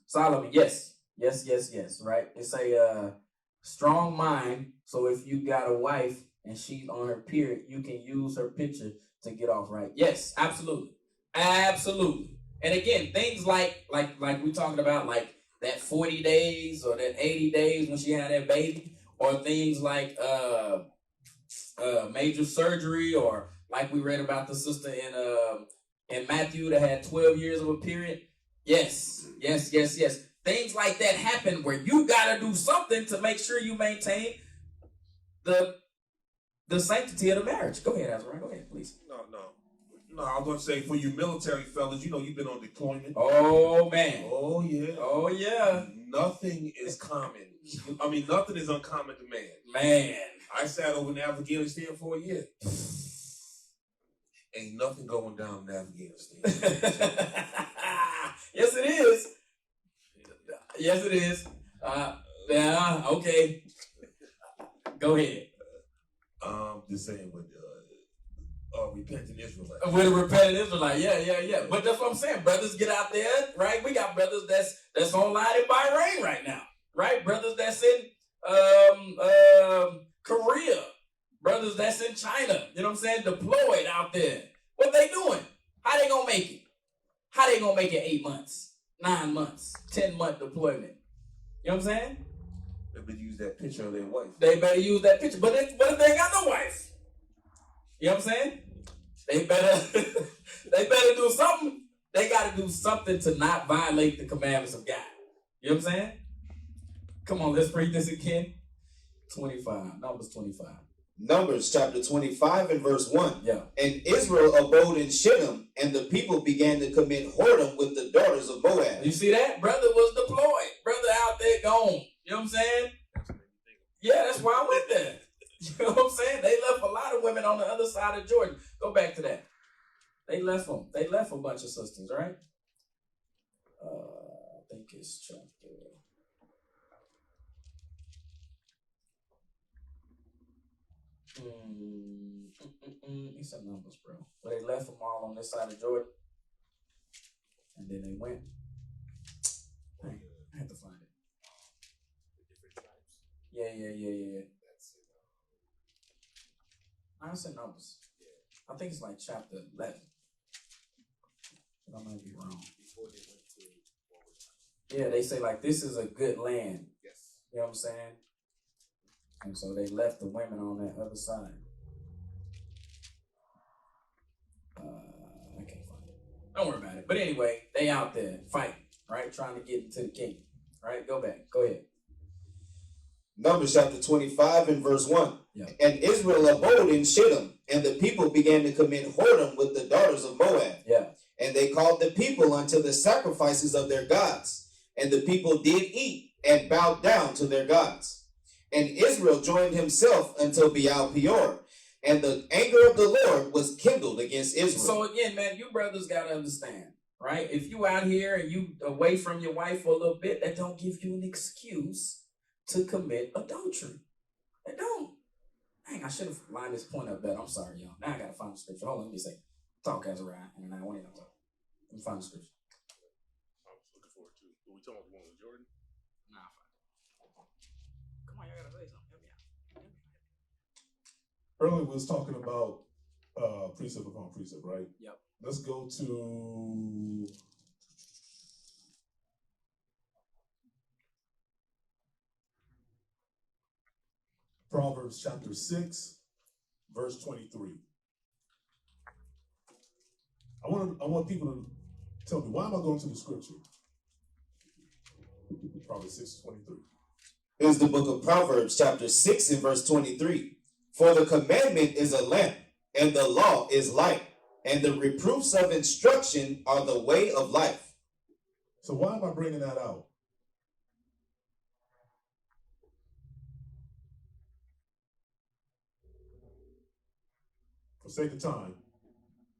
Speaker 1: Solomon, yes, right? It's a strong mind. So if you got a wife and she's on her period, you can use her picture to get off, right? Yes, absolutely. And again, things like we talking about, like that 40 days or that 80 days when she had that baby, or things like major surgery, or like we read about the sister in Matthew that had 12 years of a period. Yes. Things like that happen where you gotta do something to make sure you maintain the sanctity of the marriage. Go ahead, Azariah. Go ahead, please.
Speaker 2: No, I was going to say, for you military fellas, you know, you've been on deployment.
Speaker 1: Oh, man.
Speaker 2: Oh, yeah. Nothing is common. I mean, nothing is uncommon to man.
Speaker 1: Man.
Speaker 2: I sat over in Afghanistan for a year. Ain't nothing going down in Afghanistan.
Speaker 1: Yes, it is. Yeah, okay. Go ahead.
Speaker 2: Just saying with repentant Israelites.
Speaker 1: With a repentant Israelite, yeah. But that's what I'm saying. Brothers, get out there, right? We got brothers that's online in Bahrain right now, right? Brothers that's in Korea, brothers that's in China. You know what I'm saying? Deployed out there. What they doing? How they gonna make it? How they gonna make it 8 months, 9 months, 10-month deployment? You know what I'm saying?
Speaker 2: They better use that picture of their wife.
Speaker 1: They better use that picture. But what if they ain't got no wife? You know what I'm saying? They better do something. They got to do something to not violate the commandments of God. You know what I'm saying? Come on, let's read this again. 25. Numbers 25.
Speaker 3: Numbers chapter 25 and verse 1.
Speaker 1: Yeah.
Speaker 3: And Israel abode in Shittim, and the people began to commit whoredom with the daughters of Moab.
Speaker 1: You see that? Brother was deployed. Brother out there gone. You know what I'm saying? Yeah, that's why I went there. You know what I'm saying? They left a lot of women on the other side of Jordan. Go back to that. They left them. They left a bunch of sisters, right? I think it's chapter. It's in Numbers, bro. But they left them all on this side of Jordan, and then they went. I had to find it. Yeah. It's in Numbers. I think it's like chapter 11. But I might be wrong. Yeah, they say like this is a good land.
Speaker 5: Yes.
Speaker 1: You know what I'm saying? And so they left the women on that other side. I can't find it. Don't worry about it. But anyway, they out there fighting, right? Trying to get into the kingdom. Right? Go back. Go ahead.
Speaker 3: Numbers chapter 25 and verse 1.
Speaker 1: Yeah.
Speaker 3: And Israel abode in Shittim, and the people began to commit whoredom with the daughters of Moab.
Speaker 1: Yeah.
Speaker 3: And they called the people unto the sacrifices of their gods. And the people did eat and bowed down to their gods. And Israel joined himself unto Baal Peor. And the anger of the Lord was kindled against Israel.
Speaker 1: So again, man, you brothers got to understand, right? If you out here and you away from your wife for a little bit, that don't give you an excuse to commit adultery. That don't. Dang, I should have lined this point up better. I'm sorry, y'all. Now I got to find the scripture. Hold on, let me say. Talk, Azariah, and I want to talk. Let me find the scripture.
Speaker 6: I was looking forward to. Are we talking about the one with Jordan?
Speaker 1: Nah, I find it. Come on, y'all got to say something. Help me out.
Speaker 4: Earlier we was talking about precept upon precept, right?
Speaker 1: Yep.
Speaker 4: Let's go to Proverbs chapter 6, verse 23. I want people to tell me, why am I going to the scripture? Proverbs 6:23.
Speaker 3: Here's the book of Proverbs chapter 6 and verse 23. For the commandment is a lamp, and the law is light, and the reproofs of instruction are the way of life.
Speaker 4: So why am I bringing that out? For sake of time,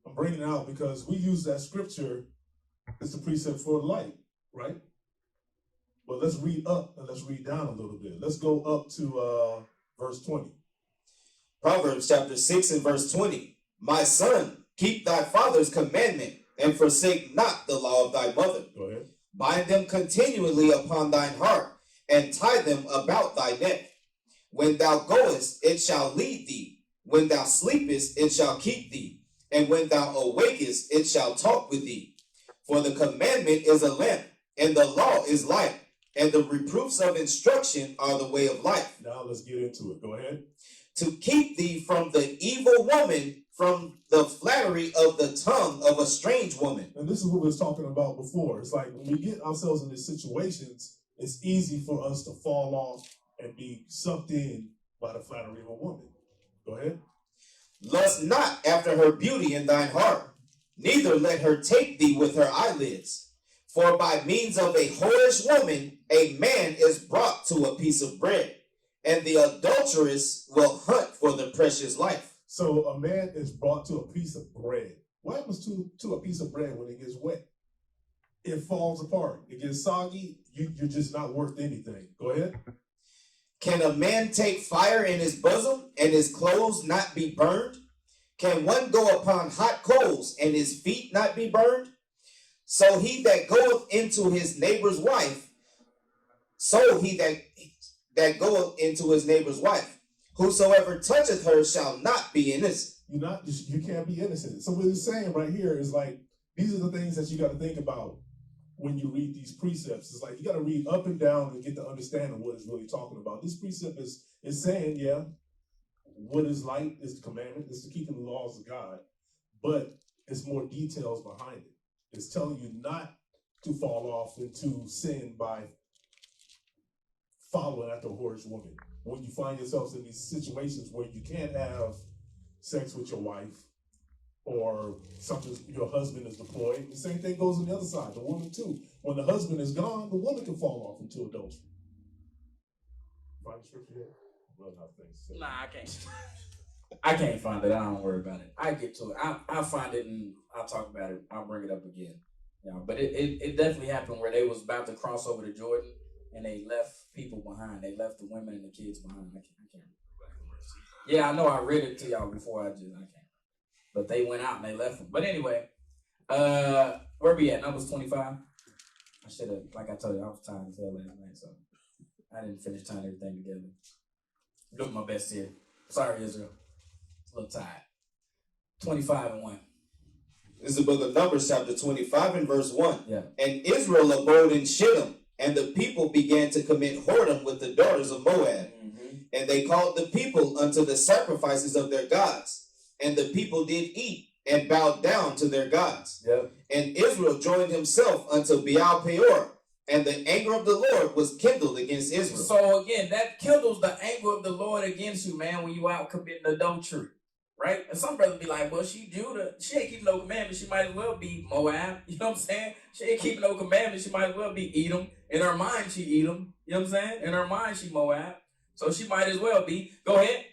Speaker 4: I'm bringing it out because we use that scripture as the precept for light. right? But let's read up and let's read down a little bit. Let's go up to verse 20.
Speaker 3: Proverbs chapter 6 and verse 20. My son, keep thy father's commandment, and forsake not the law of thy mother.
Speaker 4: Go ahead.
Speaker 3: Bind them continually upon thine heart, and tie them about thy neck. When thou goest, it shall lead thee. When thou sleepest, it shall keep thee. And when thou awakest, it shall talk with thee. For the commandment is a lamp, and the law is light, and the reproofs of instruction are the way of life.
Speaker 4: Now let's get into it. Go ahead.
Speaker 3: To keep thee from the evil woman, from the flattery of the tongue of a strange woman.
Speaker 4: And this is what we was talking about before. It's like when we get ourselves in these situations, it's easy for us to fall off and be sucked in by the flattery of a woman. Go ahead.
Speaker 3: Lust not after her beauty in thine heart, neither let her take thee with her eyelids. For by means of a whorish woman, a man is brought to a piece of bread, and the adulteress will hunt for the precious life.
Speaker 4: So a man is brought to a piece of bread. What happens to a piece of bread when it gets wet? It falls apart. It gets soggy. You're just not worth anything. Go ahead.
Speaker 3: Can a man take fire in his bosom, and his clothes not be burned? Can one go upon hot coals, and his feet not be burned? So he that goeth into his neighbor's wife, so he that goeth into his neighbor's wife, whosoever toucheth her shall not be innocent.
Speaker 4: You can't be innocent. So what it's saying right here is like, these are the things that you got to think about when you read these precepts. It's like you got to read up and down and get the understanding what it's really talking about. This precept is saying, yeah, what is light is the commandment, is to keep the laws of God, but it's more details behind it. It's telling you not to fall off into sin by following after a whorish woman. When you find yourselves in these situations where you can't have sex with your wife, or something, your husband is deployed, the same thing goes on the other side, the woman too. When the husband is gone, the woman can fall off into adultery. Find the scripture here? Well,
Speaker 1: nah, I can't. I can't find it. I don't worry about it. I get to it. I'll find it and I'll talk about it. I'll bring it up again. But it definitely happened where they was about to cross over to Jordan and they left people behind. They left the women and the kids behind. I can't. Yeah, I know. I read it to y'all before. I can't. But they went out and they left them. But anyway, where we at? Numbers 25. I should have, like I told you, I was tired as hell last night, so I didn't finish tying everything together. Doing my best here. Sorry, Israel. A little tired. 25 and 1.
Speaker 3: This is the book of Numbers, chapter 25 and verse 1.
Speaker 1: Yeah.
Speaker 3: And Israel abode in Shittim, and the people began to commit whoredom with the daughters of Moab. Mm-hmm. And they called the people unto the sacrifices of their gods. And the people did eat and bowed down to their gods. Yep. And Israel joined himself unto Baal Peor, and the anger of the Lord was kindled against Israel.
Speaker 1: So again, that kindles the anger of the Lord against you, man, when you out committing adultery, right? And some brothers be like, well, she Judah, she ain't keeping no commandments, she might as well be Moab. You know what I'm saying? She ain't keeping no commandments, she might as well be Edom. In her mind, she Edom. You know what I'm saying? In her mind, she Moab. So she might as well be. Go ahead.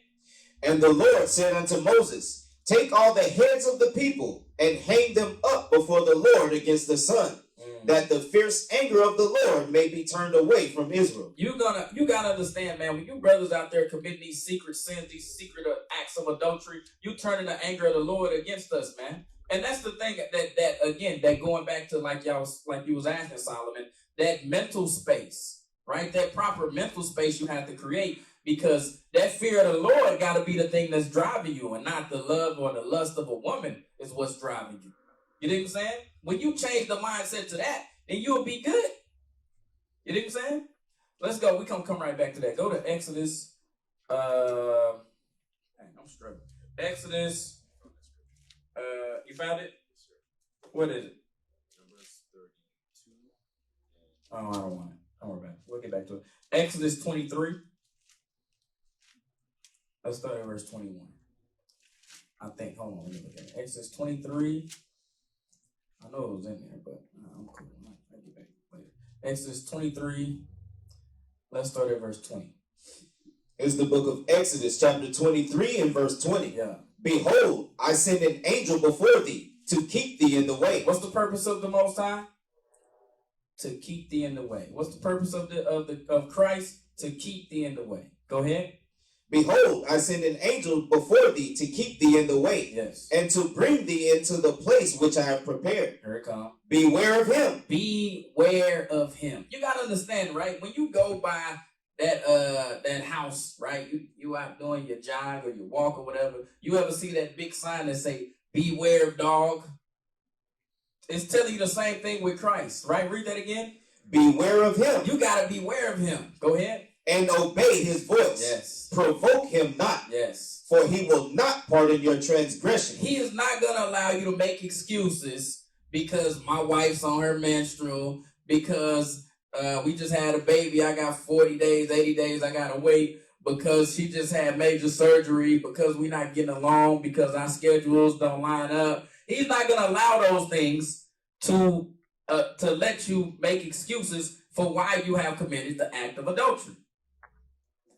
Speaker 3: And the Lord said unto Moses, take all the heads of the people and hang them up before the Lord against the sun, that the fierce anger of the Lord may be turned away from Israel.
Speaker 1: You gotta understand, man, when you brothers out there committing these secret sins, these secret acts of adultery, you turning the anger of the Lord against us, man. And that's the thing that going back to like you was asking, Solomon, that mental space, right? That proper mental space you have to create, because that fear of the Lord got to be the thing that's driving you, and not the love or the lust of a woman is what's driving you. You know what I'm saying? When you change the mindset to that, then you'll be good. You know what I'm saying? Let's go. We're going to come right back to that. Go to Exodus. I'm struggling. Exodus. You found it? What is it?
Speaker 5: Numbers 32.
Speaker 1: Oh, I don't want it. Don't worry about it. We'll get back to it. Exodus 23. Let's start at verse 21. I think. Hold on. Let me look at it. Exodus 23. I know it was in there, but I'm cool. I'll get back later. Exodus 23. Let's start at verse 20.
Speaker 3: It's the book of Exodus, chapter 23 and verse 20.
Speaker 1: Yeah.
Speaker 3: Behold, I send an angel before thee to keep thee in the way.
Speaker 1: What's the purpose of the Most High? to keep thee in the way. What's the purpose of Christ? To keep thee in the way. Go ahead.
Speaker 3: Behold, I send an angel before thee to keep thee in the way.
Speaker 1: Yes.
Speaker 3: And to bring thee into the place which I have prepared.
Speaker 1: Here it comes.
Speaker 3: Beware of him.
Speaker 1: Beware of him. You gotta understand, right? When you go by that house, right? You out doing your jog or your walk or whatever. You ever see that big sign that say, beware of dog? It's telling you the same thing with Christ, right? Read that again.
Speaker 3: Beware of him.
Speaker 1: You gotta beware of him. Go ahead.
Speaker 3: And obey his voice.
Speaker 1: Yes.
Speaker 3: Provoke him not.
Speaker 1: Yes.
Speaker 3: For he will not pardon your transgression.
Speaker 1: He is not gonna allow you to make excuses because my wife's on her menstrual, because we just had a baby, I got 40 days, 80 days, I gotta wait, because she just had major surgery, because we're not getting along, because our schedules don't line up. He's not gonna allow those things to let you make excuses for why you have committed the act of adultery.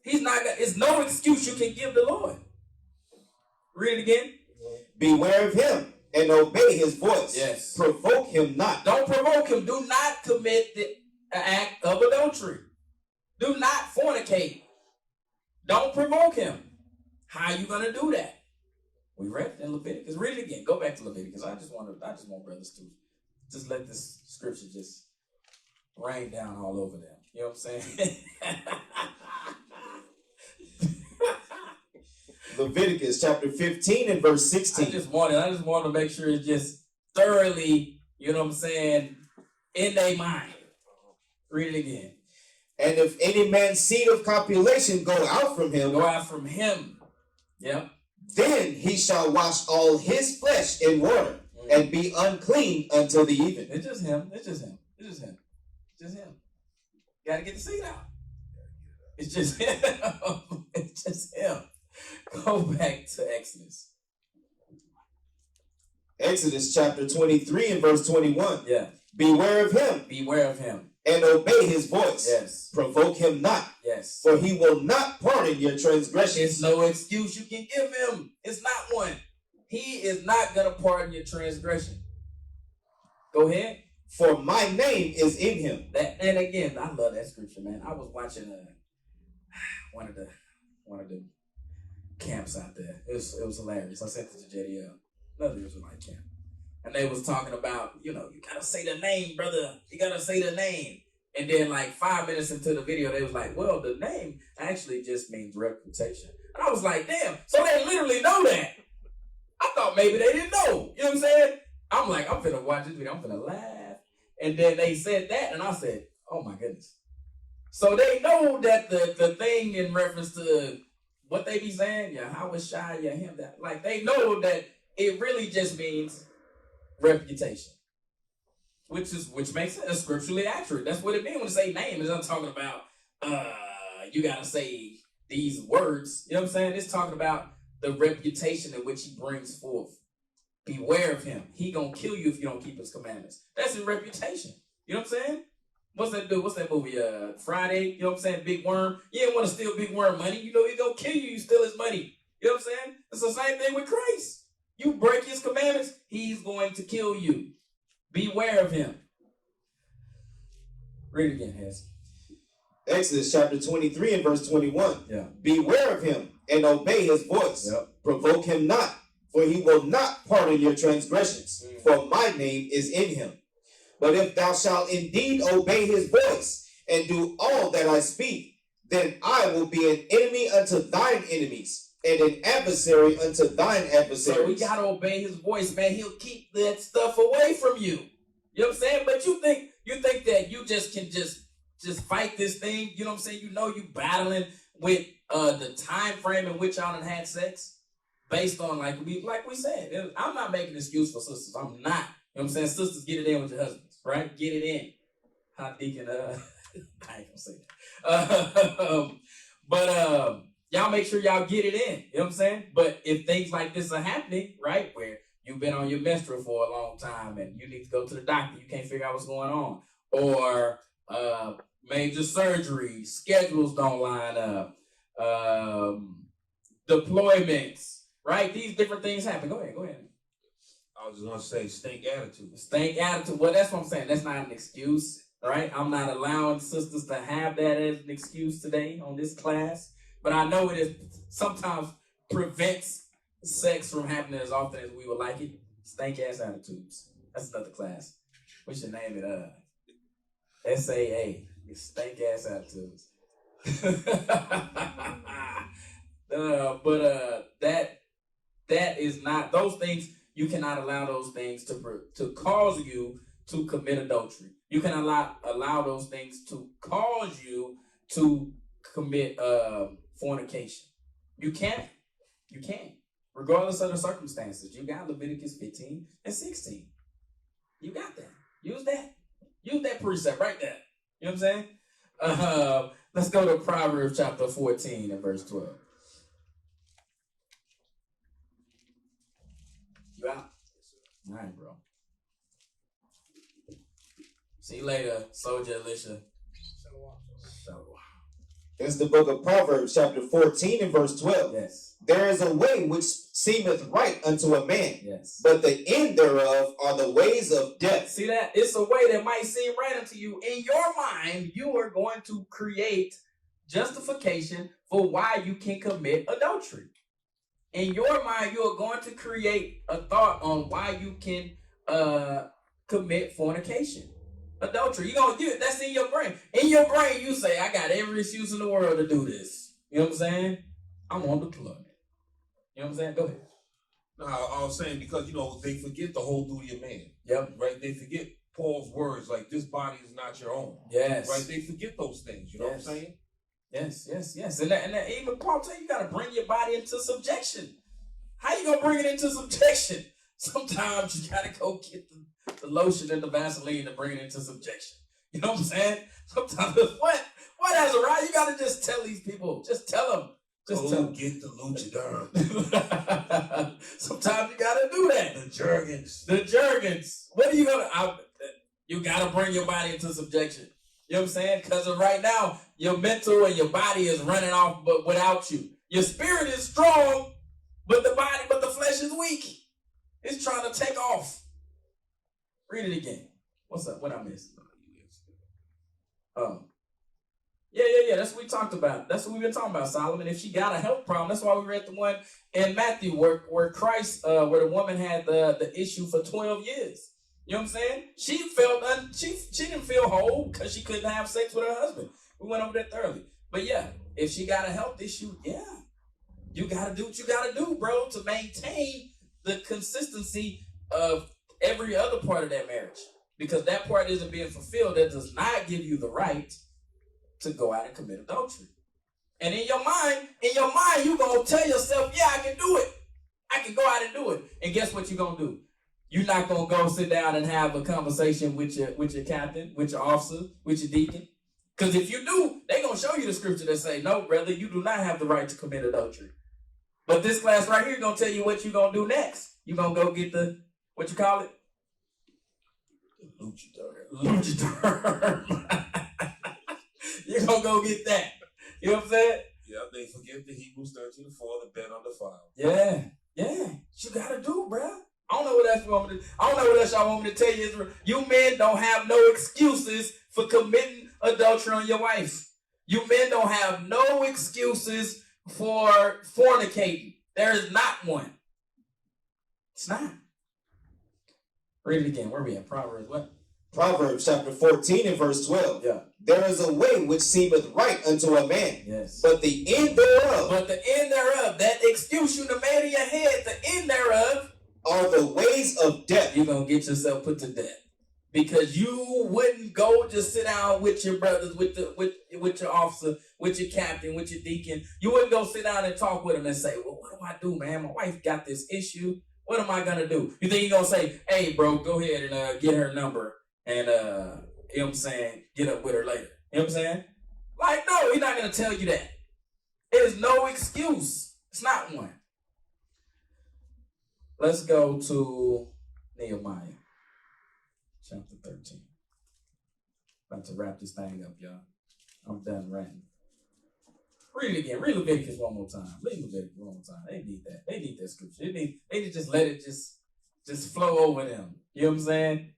Speaker 1: He's not gonna, it's no excuse you can give the Lord. Read it again.
Speaker 3: Beware of him and obey his voice.
Speaker 1: Yes.
Speaker 3: Provoke him not.
Speaker 1: Don't provoke him. Do not commit the act of adultery. Do not fornicate. Don't provoke him. How are you going to do that? We read it in Leviticus. Read it again. Go back to Leviticus. I just want brothers to just let this scripture just rain down all over them. You know what I'm saying?
Speaker 3: Leviticus chapter 15 and verse 16.
Speaker 1: I just want to make sure it's just thoroughly, you know what I'm saying, in their mind. Read it again.
Speaker 3: And if any man's seed of copulation go out from him,
Speaker 1: Yep.
Speaker 3: Then he shall wash all his flesh in water and be unclean until the even.
Speaker 1: It's just him. Got to get the seed out. It's just him. It's just him. Go back to Exodus.
Speaker 3: Exodus chapter 23 and verse 21.
Speaker 1: Yeah.
Speaker 3: Beware of him.
Speaker 1: Beware of him.
Speaker 3: And obey his voice.
Speaker 1: Yes.
Speaker 3: Provoke him not.
Speaker 1: Yes.
Speaker 3: For he will not pardon your transgressions.
Speaker 1: It's no excuse you can give him. It's not one. He is not going to pardon your transgression. Go ahead.
Speaker 3: For my name is in him.
Speaker 1: And again, I love that scripture, man. I was watching one of the camps out there. It was hilarious. I sent it to JDL, another Israelite camp. And they was talking about, you gotta say the name, brother. You gotta say the name. And then like 5 minutes into the video, they was like, well, the name actually just means reputation. And I was like, damn, so they literally know that. I thought maybe they didn't know. You know what I'm saying? I'm like, I'm finna watch this video. I'm finna laugh. And then they said that, and I said, oh my goodness. So they know that the thing in reference to what they be saying, yeah, how was shy, yeah, him, that. Like, they know that it really just means reputation, which makes it scripturally accurate. That's what it means when it say name. It's not talking about you gotta say these words. You know what I'm saying? It's talking about the reputation in which he brings forth. Beware of him. He gonna kill you if you don't keep his commandments. That's his reputation. You know what I'm saying? What's that dude? What's that movie? Friday. You know what I'm saying? Big Worm. You didn't want to steal Big Worm money. You know he's gonna kill you. You steal his money. You know what I'm saying? It's the same thing with Christ. You break his commandments, he's going to kill you. Beware of him. Read it again, Hess.
Speaker 3: Exodus chapter 23 and verse 21.
Speaker 1: Yeah.
Speaker 3: Beware of him and obey his voice.
Speaker 1: Yep.
Speaker 3: Provoke him not, for he will not pardon your transgressions. For my name is in him. But if thou shalt indeed obey his voice and do all that I speak, then I will be an enemy unto thine enemies, and an adversary unto thine adversaries.
Speaker 1: So we gotta obey his voice, man. He'll keep that stuff away from you. You know what I'm saying? But you think that you just can just fight this thing. You know what I'm saying? You battling with the time frame in which y'all done had sex, based on like we said. I'm not making an excuse for sisters. I'm not. You know what I'm saying? Sisters, get it in with your husbands, right? Get it in. Hot Deacon, I ain't gonna say that. But y'all make sure y'all get it in. You know what I'm saying? But if things like this are happening, right, where you've been on your menstrual for a long time and you need to go to the doctor, you can't figure out what's going on, or major surgery, schedules don't line up, deployments, right? These different things happen. Go ahead.
Speaker 2: I was just gonna say stink attitude.
Speaker 1: Stink attitude. Well, that's what I'm saying. That's not an excuse. right? I'm not allowing sisters to have that as an excuse today on this class, but I know it is sometimes prevents sex from happening as often as we would like it. Stank ass attitudes. That's another class. We should name it SAA. Stank ass attitudes. That is not, those things, you cannot allow those things to cause you to commit adultery. You can allow those things to cause you to commit fornication. You can't. Regardless of the circumstances. You got Leviticus 15 and 16. You got that. Use that precept right there. You know what I'm saying? Let's go to Proverbs chapter 14 and verse 12. You out? All right, bro. See you later, Soldier Alicia.
Speaker 3: It's the book of Proverbs, chapter 14 and verse 12.
Speaker 1: Yes.
Speaker 3: There is a way which seemeth right unto a man,
Speaker 1: Yes.
Speaker 3: but the end thereof are the ways of death.
Speaker 1: See that? It's a way that might seem right unto you. In your mind, you are going to create justification for why you can commit adultery. In your mind, you are going to create a thought on why you can commit fornication. Adultery. That's in your brain. In your brain, you say, I got every excuse in the world to do this. You know what I'm saying? I'm on the plug. You know what I'm saying? Go ahead.
Speaker 2: No, I was saying because, they forget the whole duty of man.
Speaker 1: Yep.
Speaker 2: Right? They forget Paul's words like, this body is not your own.
Speaker 1: Yes.
Speaker 2: Right? They forget those things. You know what I'm saying?
Speaker 1: Yes. And that even Paul tell you got to bring your body into subjection. How you going to bring it into subjection? Sometimes you got to go get the lotion and the Vaseline to bring it into subjection. You know what I'm saying? Sometimes, what Azariah? You got to just tell these people. Just tell them. Just
Speaker 2: go get the luchador.
Speaker 1: Sometimes you got to do that.
Speaker 2: The Jergens.
Speaker 1: What are you going to... You got to bring your body into subjection. You know what I'm saying? Because right now, your mental and your body is running off but without you. Your spirit is strong, but the flesh is weak. It's trying to take off. Read it again. What's up? What I missed? Yeah. That's what we talked about. That's what we've been talking about, Solomon. If she got a health problem, that's why we read the one in Matthew where Christ, where the woman had the issue for 12 years. You know what I'm saying? She didn't feel whole because she couldn't have sex with her husband. We went over that thoroughly. But yeah, if she got a health issue, yeah, you got to do what you got to do, bro, to maintain the consistency of every other part of that marriage. Because that part isn't being fulfilled. That does not give you the right to go out and commit adultery. And in your mind, you're going to tell yourself, yeah, I can do it. I can go out and do it. And guess what you're going to do? You're not going to go sit down and have a conversation with your captain, with your officer, with your deacon. Because if you do, they're going to show you the scripture that say, no, brother, you do not have the right to commit adultery. But this class right here is going to tell you what you're going to do next. You're going to go get the, what you call it? Luchador. You're going to go get that. You know what I'm saying?
Speaker 2: Yeah, they forget the Hebrews 13:4, the bed undefiled.
Speaker 1: Yeah. You got to do, bro. I don't know what else you want me to. I don't know what else y'all want me to tell you. Israel. You men don't have no excuses for committing adultery on your wife. You men don't have no excuses for fornicating. There is not one. It's not. Read it again. Where are we at? Proverbs what?
Speaker 3: Proverbs chapter 14 and verse 12.
Speaker 1: Yeah.
Speaker 3: There is a way which seemeth right unto a man.
Speaker 1: Yes.
Speaker 3: But the end thereof.
Speaker 1: That excuse you done made in your head, the end thereof
Speaker 3: are the ways of death.
Speaker 1: You're going to get yourself put to death. Because you wouldn't go just sit down with your brothers, with your officer, with your captain, with your deacon. You wouldn't go sit down and talk with them and say, well, what do I do, man? My wife got this issue. What am I going to do? You think you're going to say, hey, bro, go ahead and get her number and, you know what I'm saying, get up with her later. You know what I'm saying? Like, no, he's not going to tell you that. There's no excuse. It's not one. Let's go to Nehemiah, chapter 13. About to wrap this thing up, y'all. I'm done ranting. Read it again. Read Leviticus one more time. Read Leviticus one more time. They need that. They need that scripture. They need to just let it just flow over them. You know what I'm saying?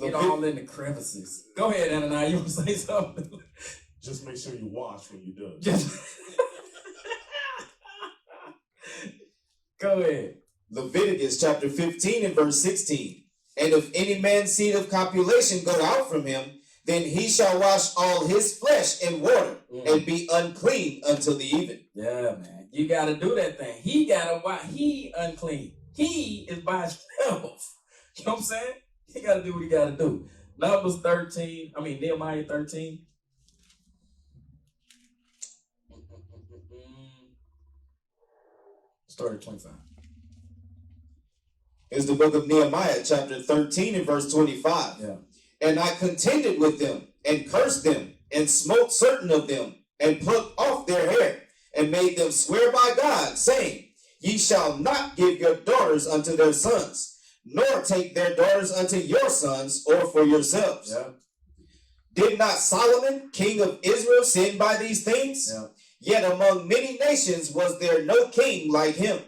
Speaker 1: Get all in the crevices. Go ahead, Ananias. You want to say something?
Speaker 4: Just make sure you wash when you're done.
Speaker 1: Go ahead.
Speaker 3: Leviticus chapter 15 and verse 16. And if any man's seed of copulation go out from him, then he shall wash all his flesh in water and be unclean until the even.
Speaker 1: Yeah, man. You got to do that thing. He got to wash. He unclean. He is by himself. You know what I'm saying? He got to do what he got to do. Nehemiah 13. Start at 25.
Speaker 3: It's the book of Nehemiah, chapter 13 and verse 25.
Speaker 1: Yeah.
Speaker 3: And I contended with them and cursed them and smote certain of them and plucked off their hair and made them swear by God, saying, Ye shall not give your daughters unto their sons, nor take their daughters unto your sons or for yourselves.
Speaker 1: Yeah.
Speaker 3: Did not Solomon, king of Israel, sin by these things?
Speaker 1: Yeah.
Speaker 3: Yet among many nations was there no king like him,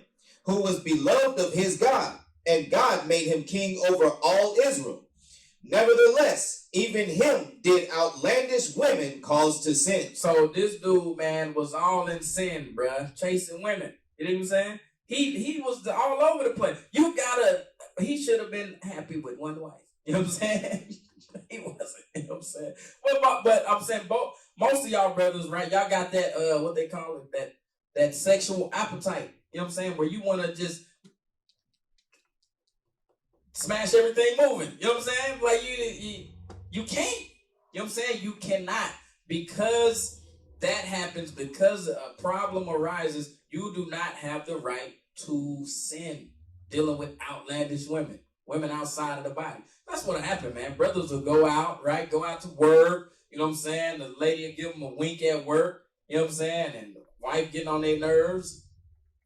Speaker 3: who was beloved of his God, and God made him king over all Israel. Nevertheless, even him did outlandish women cause to sin.
Speaker 1: So this dude, man, was all in sin, bruh, chasing women. You know what I'm saying? He was all over the place. He should have been happy with one wife. You know what I'm saying? He wasn't. You know what I'm saying? But I'm saying most of y'all brothers, right? Y'all got that what they call it, that sexual appetite. You know what I'm saying? Where you want to just smash everything moving. You know what I'm saying? Like you can't. You know what I'm saying? You cannot, because that happens, because a problem arises. You do not have the right to sin dealing with outlandish women outside of the body. That's what happened, man. Brothers will go out, right? Go out to work. You know what I'm saying? The lady will give them a wink at work. You know what I'm saying? And the wife getting on their nerves,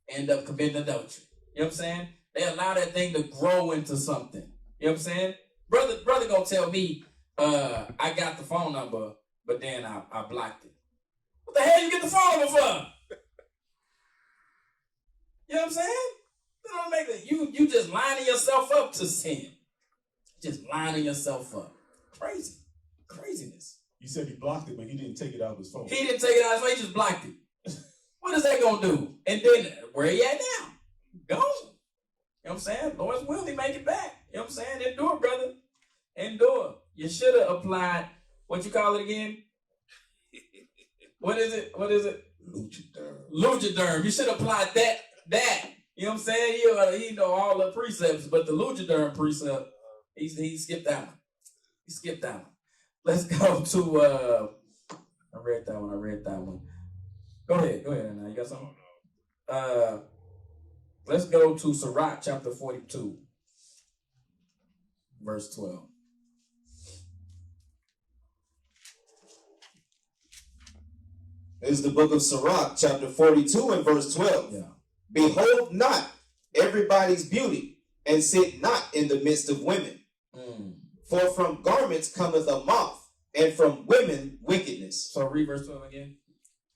Speaker 1: end up committing adultery. You know what I'm saying? They allow that thing to grow into something. You know what I'm saying? Brother gonna tell me, I got the phone number, but then I blocked it. What the hell you get the phone number for? You know what I'm saying? That don't make it. You just lining yourself up to sin. Just lining yourself up. Craziness.
Speaker 4: You said he blocked it, but he didn't take it out of his phone.
Speaker 1: He didn't take it out of his phone, he just blocked it. What is that gonna do? And then where you at now? Gone. You know what I'm saying? Lord's will, he make it back. You know what I'm saying? Endure, brother. Endure. You should have applied, what you call it again? What is it? Luchaderm. You should have applied that. You know what I'm saying? He know all the precepts, but the Luchaderm precept, he skipped that one. Let's go to I read that one. Go ahead, now. You got something? Let's go to Sirach chapter 42, verse 12.
Speaker 3: It's the book of Sirach, chapter 42 and verse 12.
Speaker 1: Yeah.
Speaker 3: Behold not everybody's beauty, and sit not in the midst of women. For from garments cometh a moth, and from women wickedness.
Speaker 1: So read verse 12 again.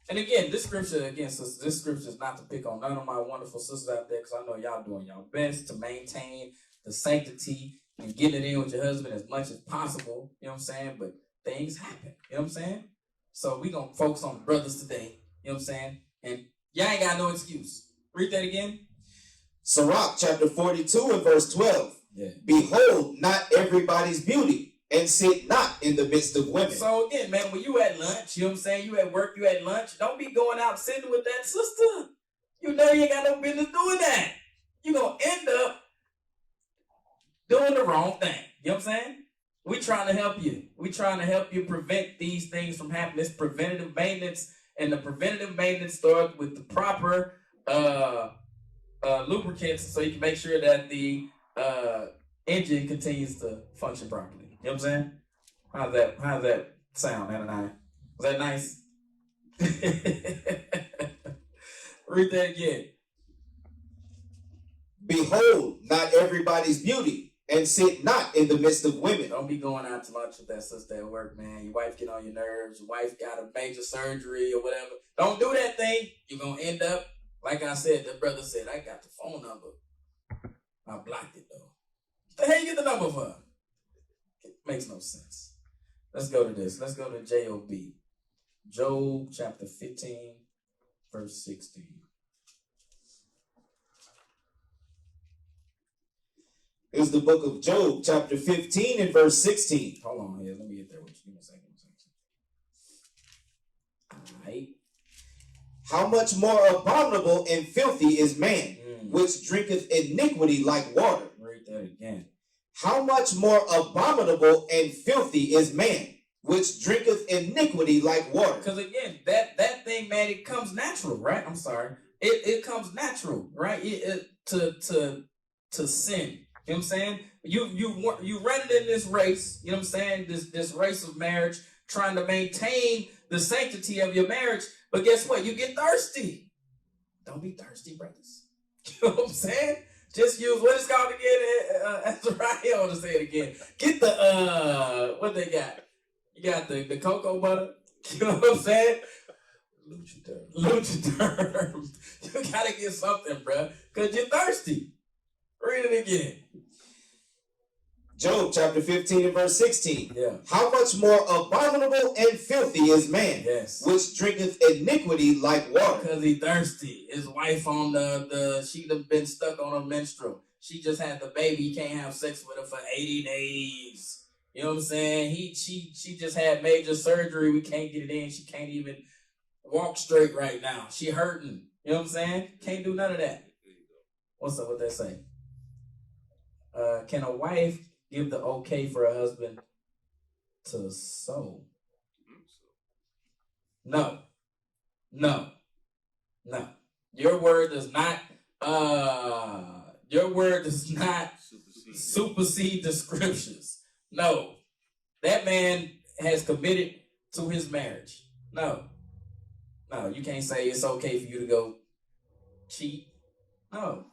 Speaker 1: And again, this scripture is not to pick on none of my wonderful sisters out there, because I know y'all doing y'all best to maintain the sanctity and getting it in with your husband as much as possible. You know what I'm saying? But things happen. You know what I'm saying? So we going to focus on the brothers today. You know what I'm saying? And y'all ain't got no excuse. Read that again.
Speaker 3: Sirach chapter 42 and verse 12.
Speaker 1: Yeah.
Speaker 3: Behold not everybody's beauty, and sit not in the midst of women.
Speaker 1: So again, man, when you at lunch, you know what I'm saying? You at work, you at lunch. Don't be going out sitting with that sister. You know you ain't got no business doing that. You're going to end up doing the wrong thing. You know what I'm saying? We trying to help you. We trying to help you prevent these things from happening. It's preventative maintenance, and the preventative maintenance starts with the proper lubricants, so you can make sure that the engine continues to function properly. You know what I'm saying? How's that sound, Ananias? Was that nice? Read that again.
Speaker 3: Behold not everybody's beauty, and sit not in the midst of women.
Speaker 1: Don't be going out to lunch with that sister at work, man. Your wife get on your nerves. Your wife got a major surgery or whatever. Don't do that thing. You're going to end up, like I said, the brother said, I got the phone number. I blocked it, though. What the hell you get the number for? Makes no sense. Let's go to this. Let's go to Job. Job chapter 15, verse 16.
Speaker 3: It's the book of Job, chapter 15 and verse 16.
Speaker 1: Hold on here. Let me get there with you. Give me a second. All right.
Speaker 3: How much more abominable and filthy is man, which drinketh iniquity like water.
Speaker 1: Read that again.
Speaker 3: How much more abominable and filthy is man, which drinketh iniquity like water.
Speaker 1: Because again, that thing, man, it comes natural, right? I'm sorry. It comes natural, right? To sin. You know what I'm saying? You running in this race, you know what I'm saying? This race of marriage, trying to maintain the sanctity of your marriage, but guess what? You get thirsty. Don't be thirsty, brothers. You know what I'm saying? Just use what it's called again. Azariah, I want to say it again. Get the what they got? You got the cocoa butter. You know what I'm saying? Luchaderm. You gotta get something, bro, because you're thirsty. Read it again.
Speaker 3: Job chapter 15 and verse 16.
Speaker 1: Yeah.
Speaker 3: How much more abominable and filthy is man,
Speaker 1: Yes,
Speaker 3: which drinketh iniquity like water.
Speaker 1: because he thirsty. His wife on she done been stuck on a menstrual. She just had the baby. He can't have sex with her for 80 days. You know what I'm saying? She just had major surgery. We can't get it in. She can't even walk straight right now. She hurting. You know what I'm saying? Can't do none of that. What's up? What they say? Can a wife give the okay for a husband to sow? No. Your word does not supersede the scriptures. No. That man has committed to his marriage. No, you can't say it's okay for you to go cheat. No.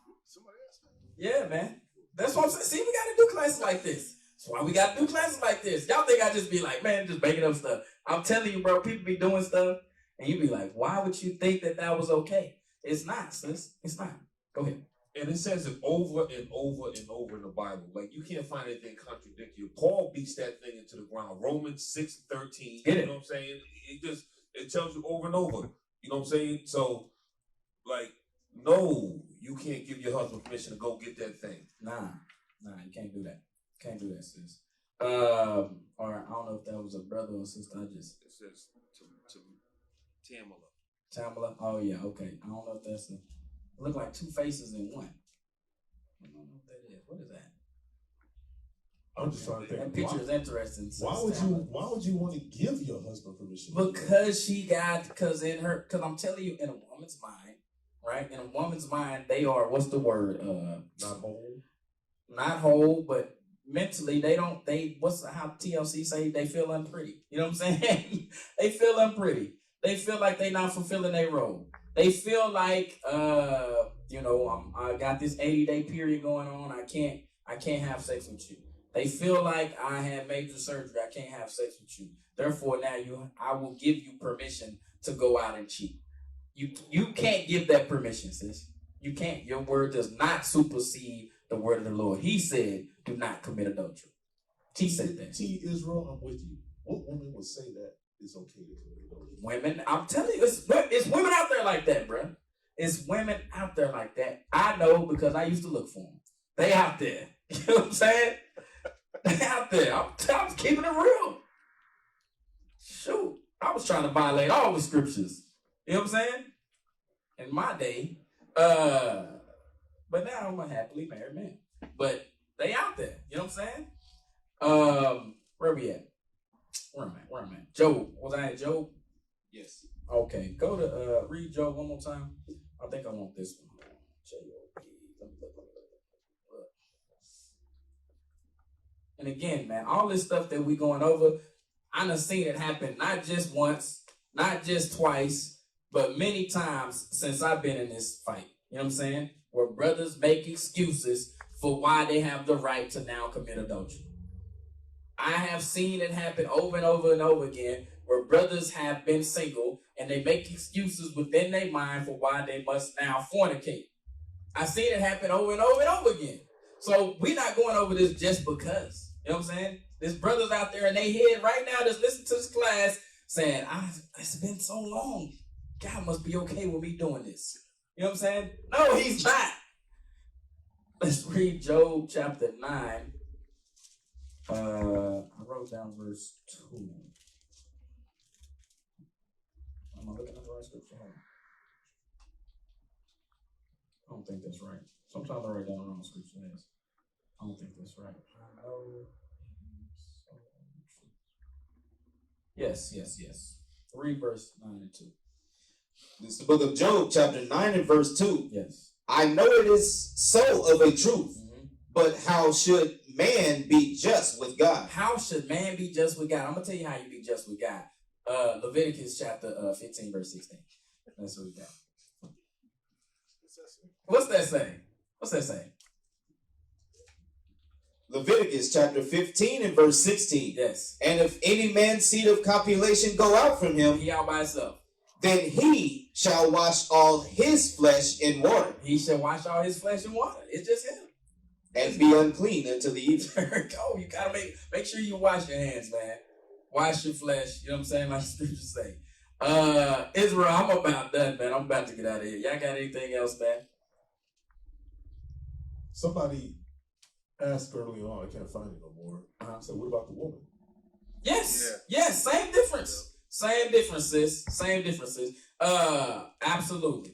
Speaker 1: Yeah, man. That's what I'm saying. See, we got to do classes like this. That's why we got to do classes like this. Y'all think I just be like, man, just making up stuff. I'm telling you, bro, people be doing stuff, and you be like, why would you think that was okay? It's not, sis. It's not. Go ahead.
Speaker 2: And it says it over and over and over in the Bible. Like, you can't find anything contradictory. Paul beats that thing into the ground. Romans 6:13. You know what I'm saying? It tells you over and over. You know what I'm saying? So, like, no, you can't give your husband permission to go get that thing.
Speaker 1: Nah, you can't do that. Can't do that, sis. Or I don't know if that was a brother or sister.
Speaker 2: It says to Tamala.
Speaker 1: Tamala? Oh, yeah, okay. I don't know if that's it look like two faces in one. I don't know what that is. What is that?
Speaker 4: I'm just trying to think.
Speaker 1: That picture is interesting.
Speaker 4: Why would you want to give your husband permission?
Speaker 1: Because I'm telling you, in a woman's mind, right? In a woman's mind, they are, what's the word?
Speaker 4: Not whole.
Speaker 1: Not whole, but mentally, how TLC say they feel unpretty. You know what I'm saying? They feel unpretty. They feel like they not fulfilling their role. They feel like, I got this 80-day period going on. I can't have sex with you. They feel like I had major surgery. I can't have sex with you. Therefore, now I will give you permission to go out and cheat. You can't give that permission, sis. You can't. Your word does not supersede the word of the Lord. He said, do not commit adultery. He said that.
Speaker 4: Israel, I'm with you. What woman would say that it's okay to commit adultery?
Speaker 1: Women, I'm telling you, it's women out there like that, bro. It's women out there like that. I know because I used to look for them. They out there. You know what I'm saying? They out there. I'm keeping it real. Shoot. I was trying to violate all the scriptures. You know what I'm saying? In my day. But now I'm a happily married man. But they out there. You know what I'm saying? Where we at? Where am I at? Job. Was I at Job?
Speaker 3: Yes.
Speaker 1: Okay. Go to read Job one more time. I think I want this one. Job. Let me look. And again, man, all this stuff that we going over, I done seen it happen not just once, not just twice, but many times since I've been in this fight. You know what I'm saying? Where brothers make excuses for why they have the right to now commit adultery. I have seen it happen over and over and over again where brothers have been single and they make excuses within their mind for why they must now fornicate. I've seen it happen over and over and over again. So we're not going over this just because. You know what I'm saying? There's brothers out there in their head right now that's listening to this class saying, it's been so long. God must be okay with me doing this. You know what I'm saying? No, he's not. Let's read Job chapter 9. I wrote down verse 2. Am I looking at the right scripture? I don't think that's right. Sometimes I write down the wrong scripture. I don't think that's right. Yes. Read verse 9 and 2.
Speaker 3: This is the book of Job, chapter 9 and verse 2.
Speaker 1: Yes.
Speaker 3: I know it is so of a truth, but how should man be just with God?
Speaker 1: How should man be just with God? I'm going to tell you how you be just with God. Leviticus chapter 15, verse 16. That's what we got. What's that saying?
Speaker 3: Leviticus chapter 15 and verse 16.
Speaker 1: Yes.
Speaker 3: And if any man's seed of copulation go out from him,
Speaker 1: he out by himself, then
Speaker 3: he shall wash all his flesh in water.
Speaker 1: He shall wash all his flesh in water. It's just him.
Speaker 3: And be unclean until the evening.
Speaker 1: Go. You gotta make sure you wash your hands, man. Wash your flesh. You know what I'm saying? Like the scriptures say. Israel, I'm about done, man. I'm about to get out of here. Y'all got anything else, man?
Speaker 4: Somebody asked early on, I can't find it no more. So what about the woman?
Speaker 1: Yes. Yeah. Yes. Same difference. Same differences. Absolutely.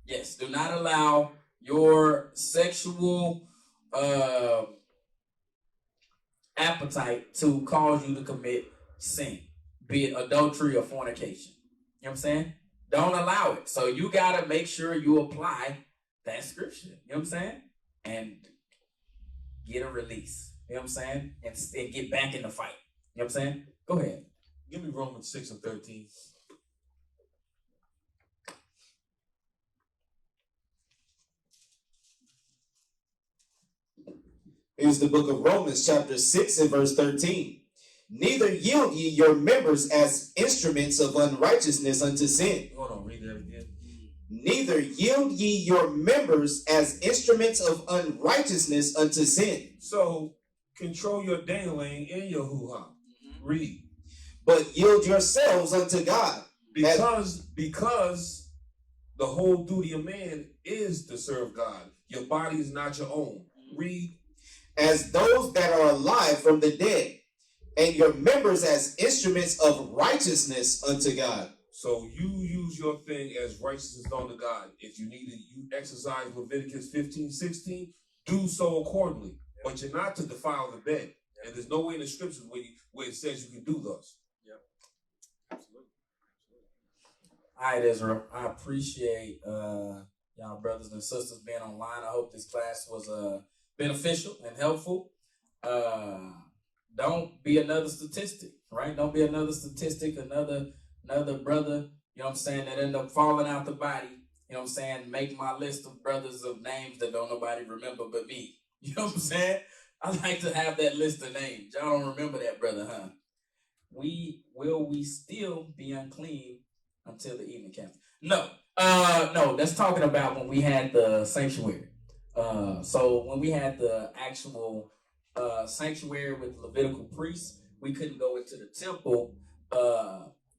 Speaker 1: Yes. Do not allow your sexual appetite to cause you to commit sin, be it adultery or fornication. You know what I'm saying? Don't allow it. So you got to make sure you apply that scripture. You know what I'm saying? And get a release. You know what I'm saying? And get back in the fight. You know what I'm saying? Go ahead.
Speaker 2: Give me Romans 6 and 13.
Speaker 3: Here's the book of Romans, chapter 6 and verse 13. Neither yield ye your members as instruments of unrighteousness unto sin.
Speaker 2: Hold on, read that again.
Speaker 3: Neither yield ye your members as instruments of unrighteousness unto sin.
Speaker 2: So, control your dangling and your hoo-ha. Read.
Speaker 3: But yield yourselves unto God.
Speaker 2: Because the whole duty of man is to serve God. Your body is not your own. Read.
Speaker 3: As those that are alive from the dead, and your members as instruments of righteousness unto God.
Speaker 2: So you use your thing as righteousness unto God. If you need to you exercise Leviticus 15, 16, do so accordingly. But you're not to defile the bed. And there's no way in the scriptures where it says you can do those.
Speaker 5: Yep. Absolutely.
Speaker 1: All right, Israel. I appreciate y'all brothers and sisters being online. I hope this class was beneficial and helpful. Don't be another statistic, right? Don't be another statistic, another brother, you know what I'm saying, that end up falling out the body. You know what I'm saying? Make my list of brothers of names that don't nobody remember but me. You know what I'm saying? I like to have that list of names. Y'all don't remember that brother, huh? Will we still be unclean until the evening comes? No. No, that's talking about when we had the sanctuary. So when we had the actual sanctuary with Levitical priests, we couldn't go into the temple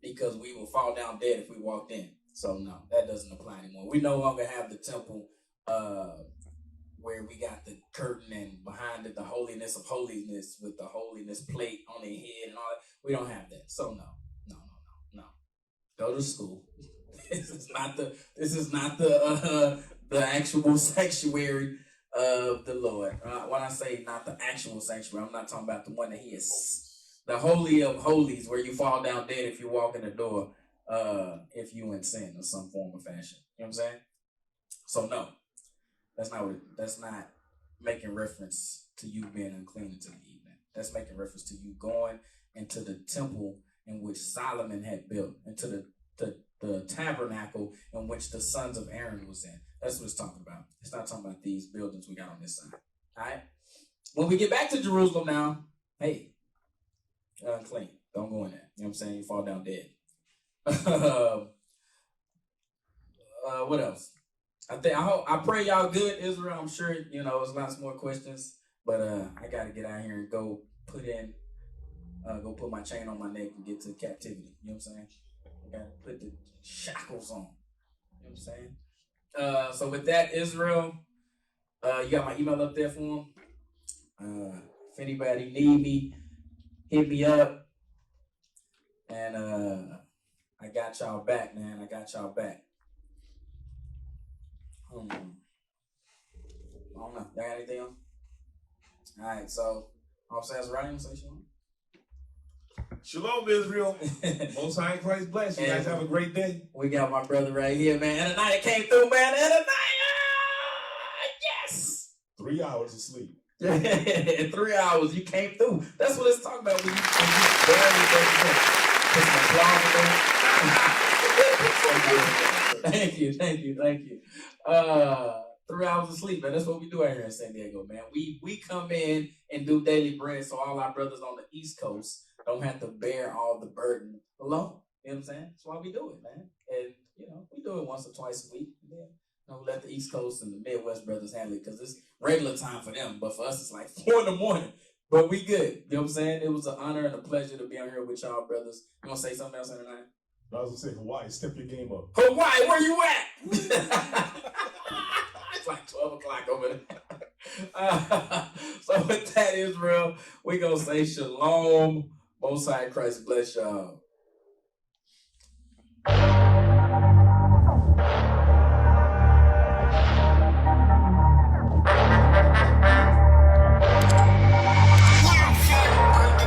Speaker 1: because we would fall down dead if we walked in. So no, that doesn't apply anymore. We no longer have the temple where we got the curtain and behind it the holiness of holiness with the holiness plate on their head and all that. We don't have that. So no. Go to school. This is not the actual sanctuary of the Lord. When I say not the actual sanctuary, I'm not talking about the one that He is. The holy of holies, where you fall down dead if you walk in the door, if you in sin or some form of fashion. You know what I'm saying? So no, that's not making reference to you being unclean until the evening. That's making reference to you going into the temple in which Solomon had built, into the tabernacle in which the sons of Aaron was in. That's what it's talking about. It's not talking about these buildings we got on this side. All right? When we get back to Jerusalem now, hey, you're unclean. Don't go in there. You know what I'm saying? You fall down dead. What else? I pray y'all good, Israel. I'm sure there's lots more questions, but I gotta get out here and go put my chain on my neck and get to captivity. You know what I'm saying? I gotta put the shackles on. You know what I'm saying? So with that, Israel, you got my email up there for him. If anybody need me, hit me up. And I got y'all back, man. I got y'all back. I don't know. Y'all got anything else? All right, so I'm saying, Ryan, say shalom.
Speaker 2: Shalom, Israel. Most High in Christ bless you. Guys have a great day.
Speaker 1: We got my brother right here, man. Ananiah came through, man. Ananiah! Yes!
Speaker 4: 3 hours of sleep.
Speaker 1: In 3 hours, you came through. That's what it's talking about when you barely put some applause in there. Thank you. 3 hours of sleep, man. That's what we do out here in San Diego, man. We come in and do daily bread so all our brothers on the East Coast don't have to bear all the burden alone. You know what I'm saying? That's why we do it, man. And, we do it once or twice a week. Yeah. We let the East Coast and the Midwest brothers handle it because it's regular time for them. But for us, it's like 4 a.m. But we good. You know what I'm saying? It was an honor and a pleasure to be on here with y'all brothers. You want to say something else tonight?
Speaker 4: I was going to say, Hawaii, step your game up.
Speaker 1: Hawaii, where you at? It's like 12 o'clock over there. So with that, Israel, we going to say shalom. Most High Christ bless y'all.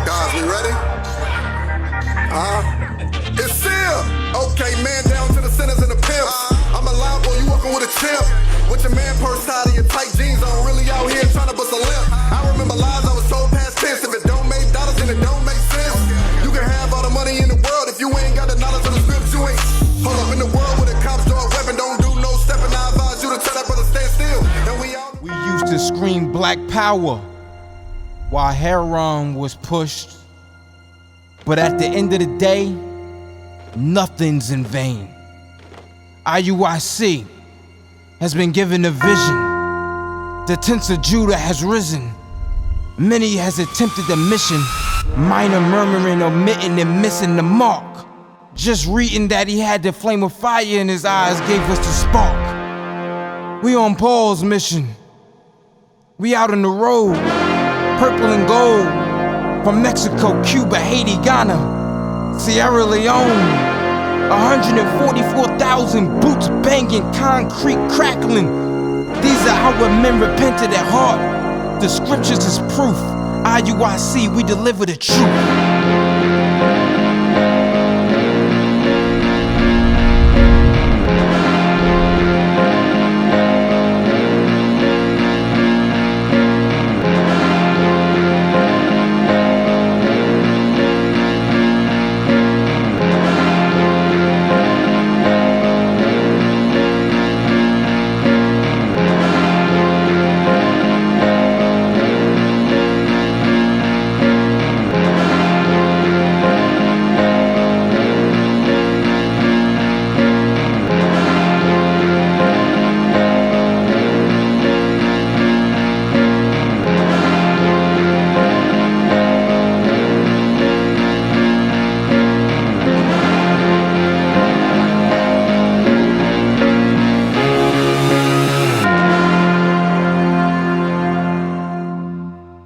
Speaker 7: Guys, we ready? It's Sim. Okay, man, down to the sinners and the pimps. I'm a loud boy, you walking with a chimp. With your man purse tied and your tight jeans on, really out here trying to bust a lip. I remember lies I was told past tense. If it don't make dollars, then it don't make sense. You can have all the money in the world if you ain't got the knowledge of the scripts, you ain't. Hold up, in the world where the cops draw a weapon, don't do no stepping. I advise you to tell that brother stand still. And
Speaker 8: we used to scream black power while Heron was pushed. But at the end of the day, nothing's in vain. IUIC has been given a vision. The tents of Judah has risen. Many has attempted the mission. Minor murmuring, omitting, and missing the mark. Just reading that he had the flame of fire in his eyes gave us the spark. We on Paul's mission. We out on the road, purple and gold. From Mexico, Cuba, Haiti, Ghana, Sierra Leone. 144,000 boots banging, concrete crackling. These are our men repented at heart. The scriptures is proof. IUIC, we deliver the truth.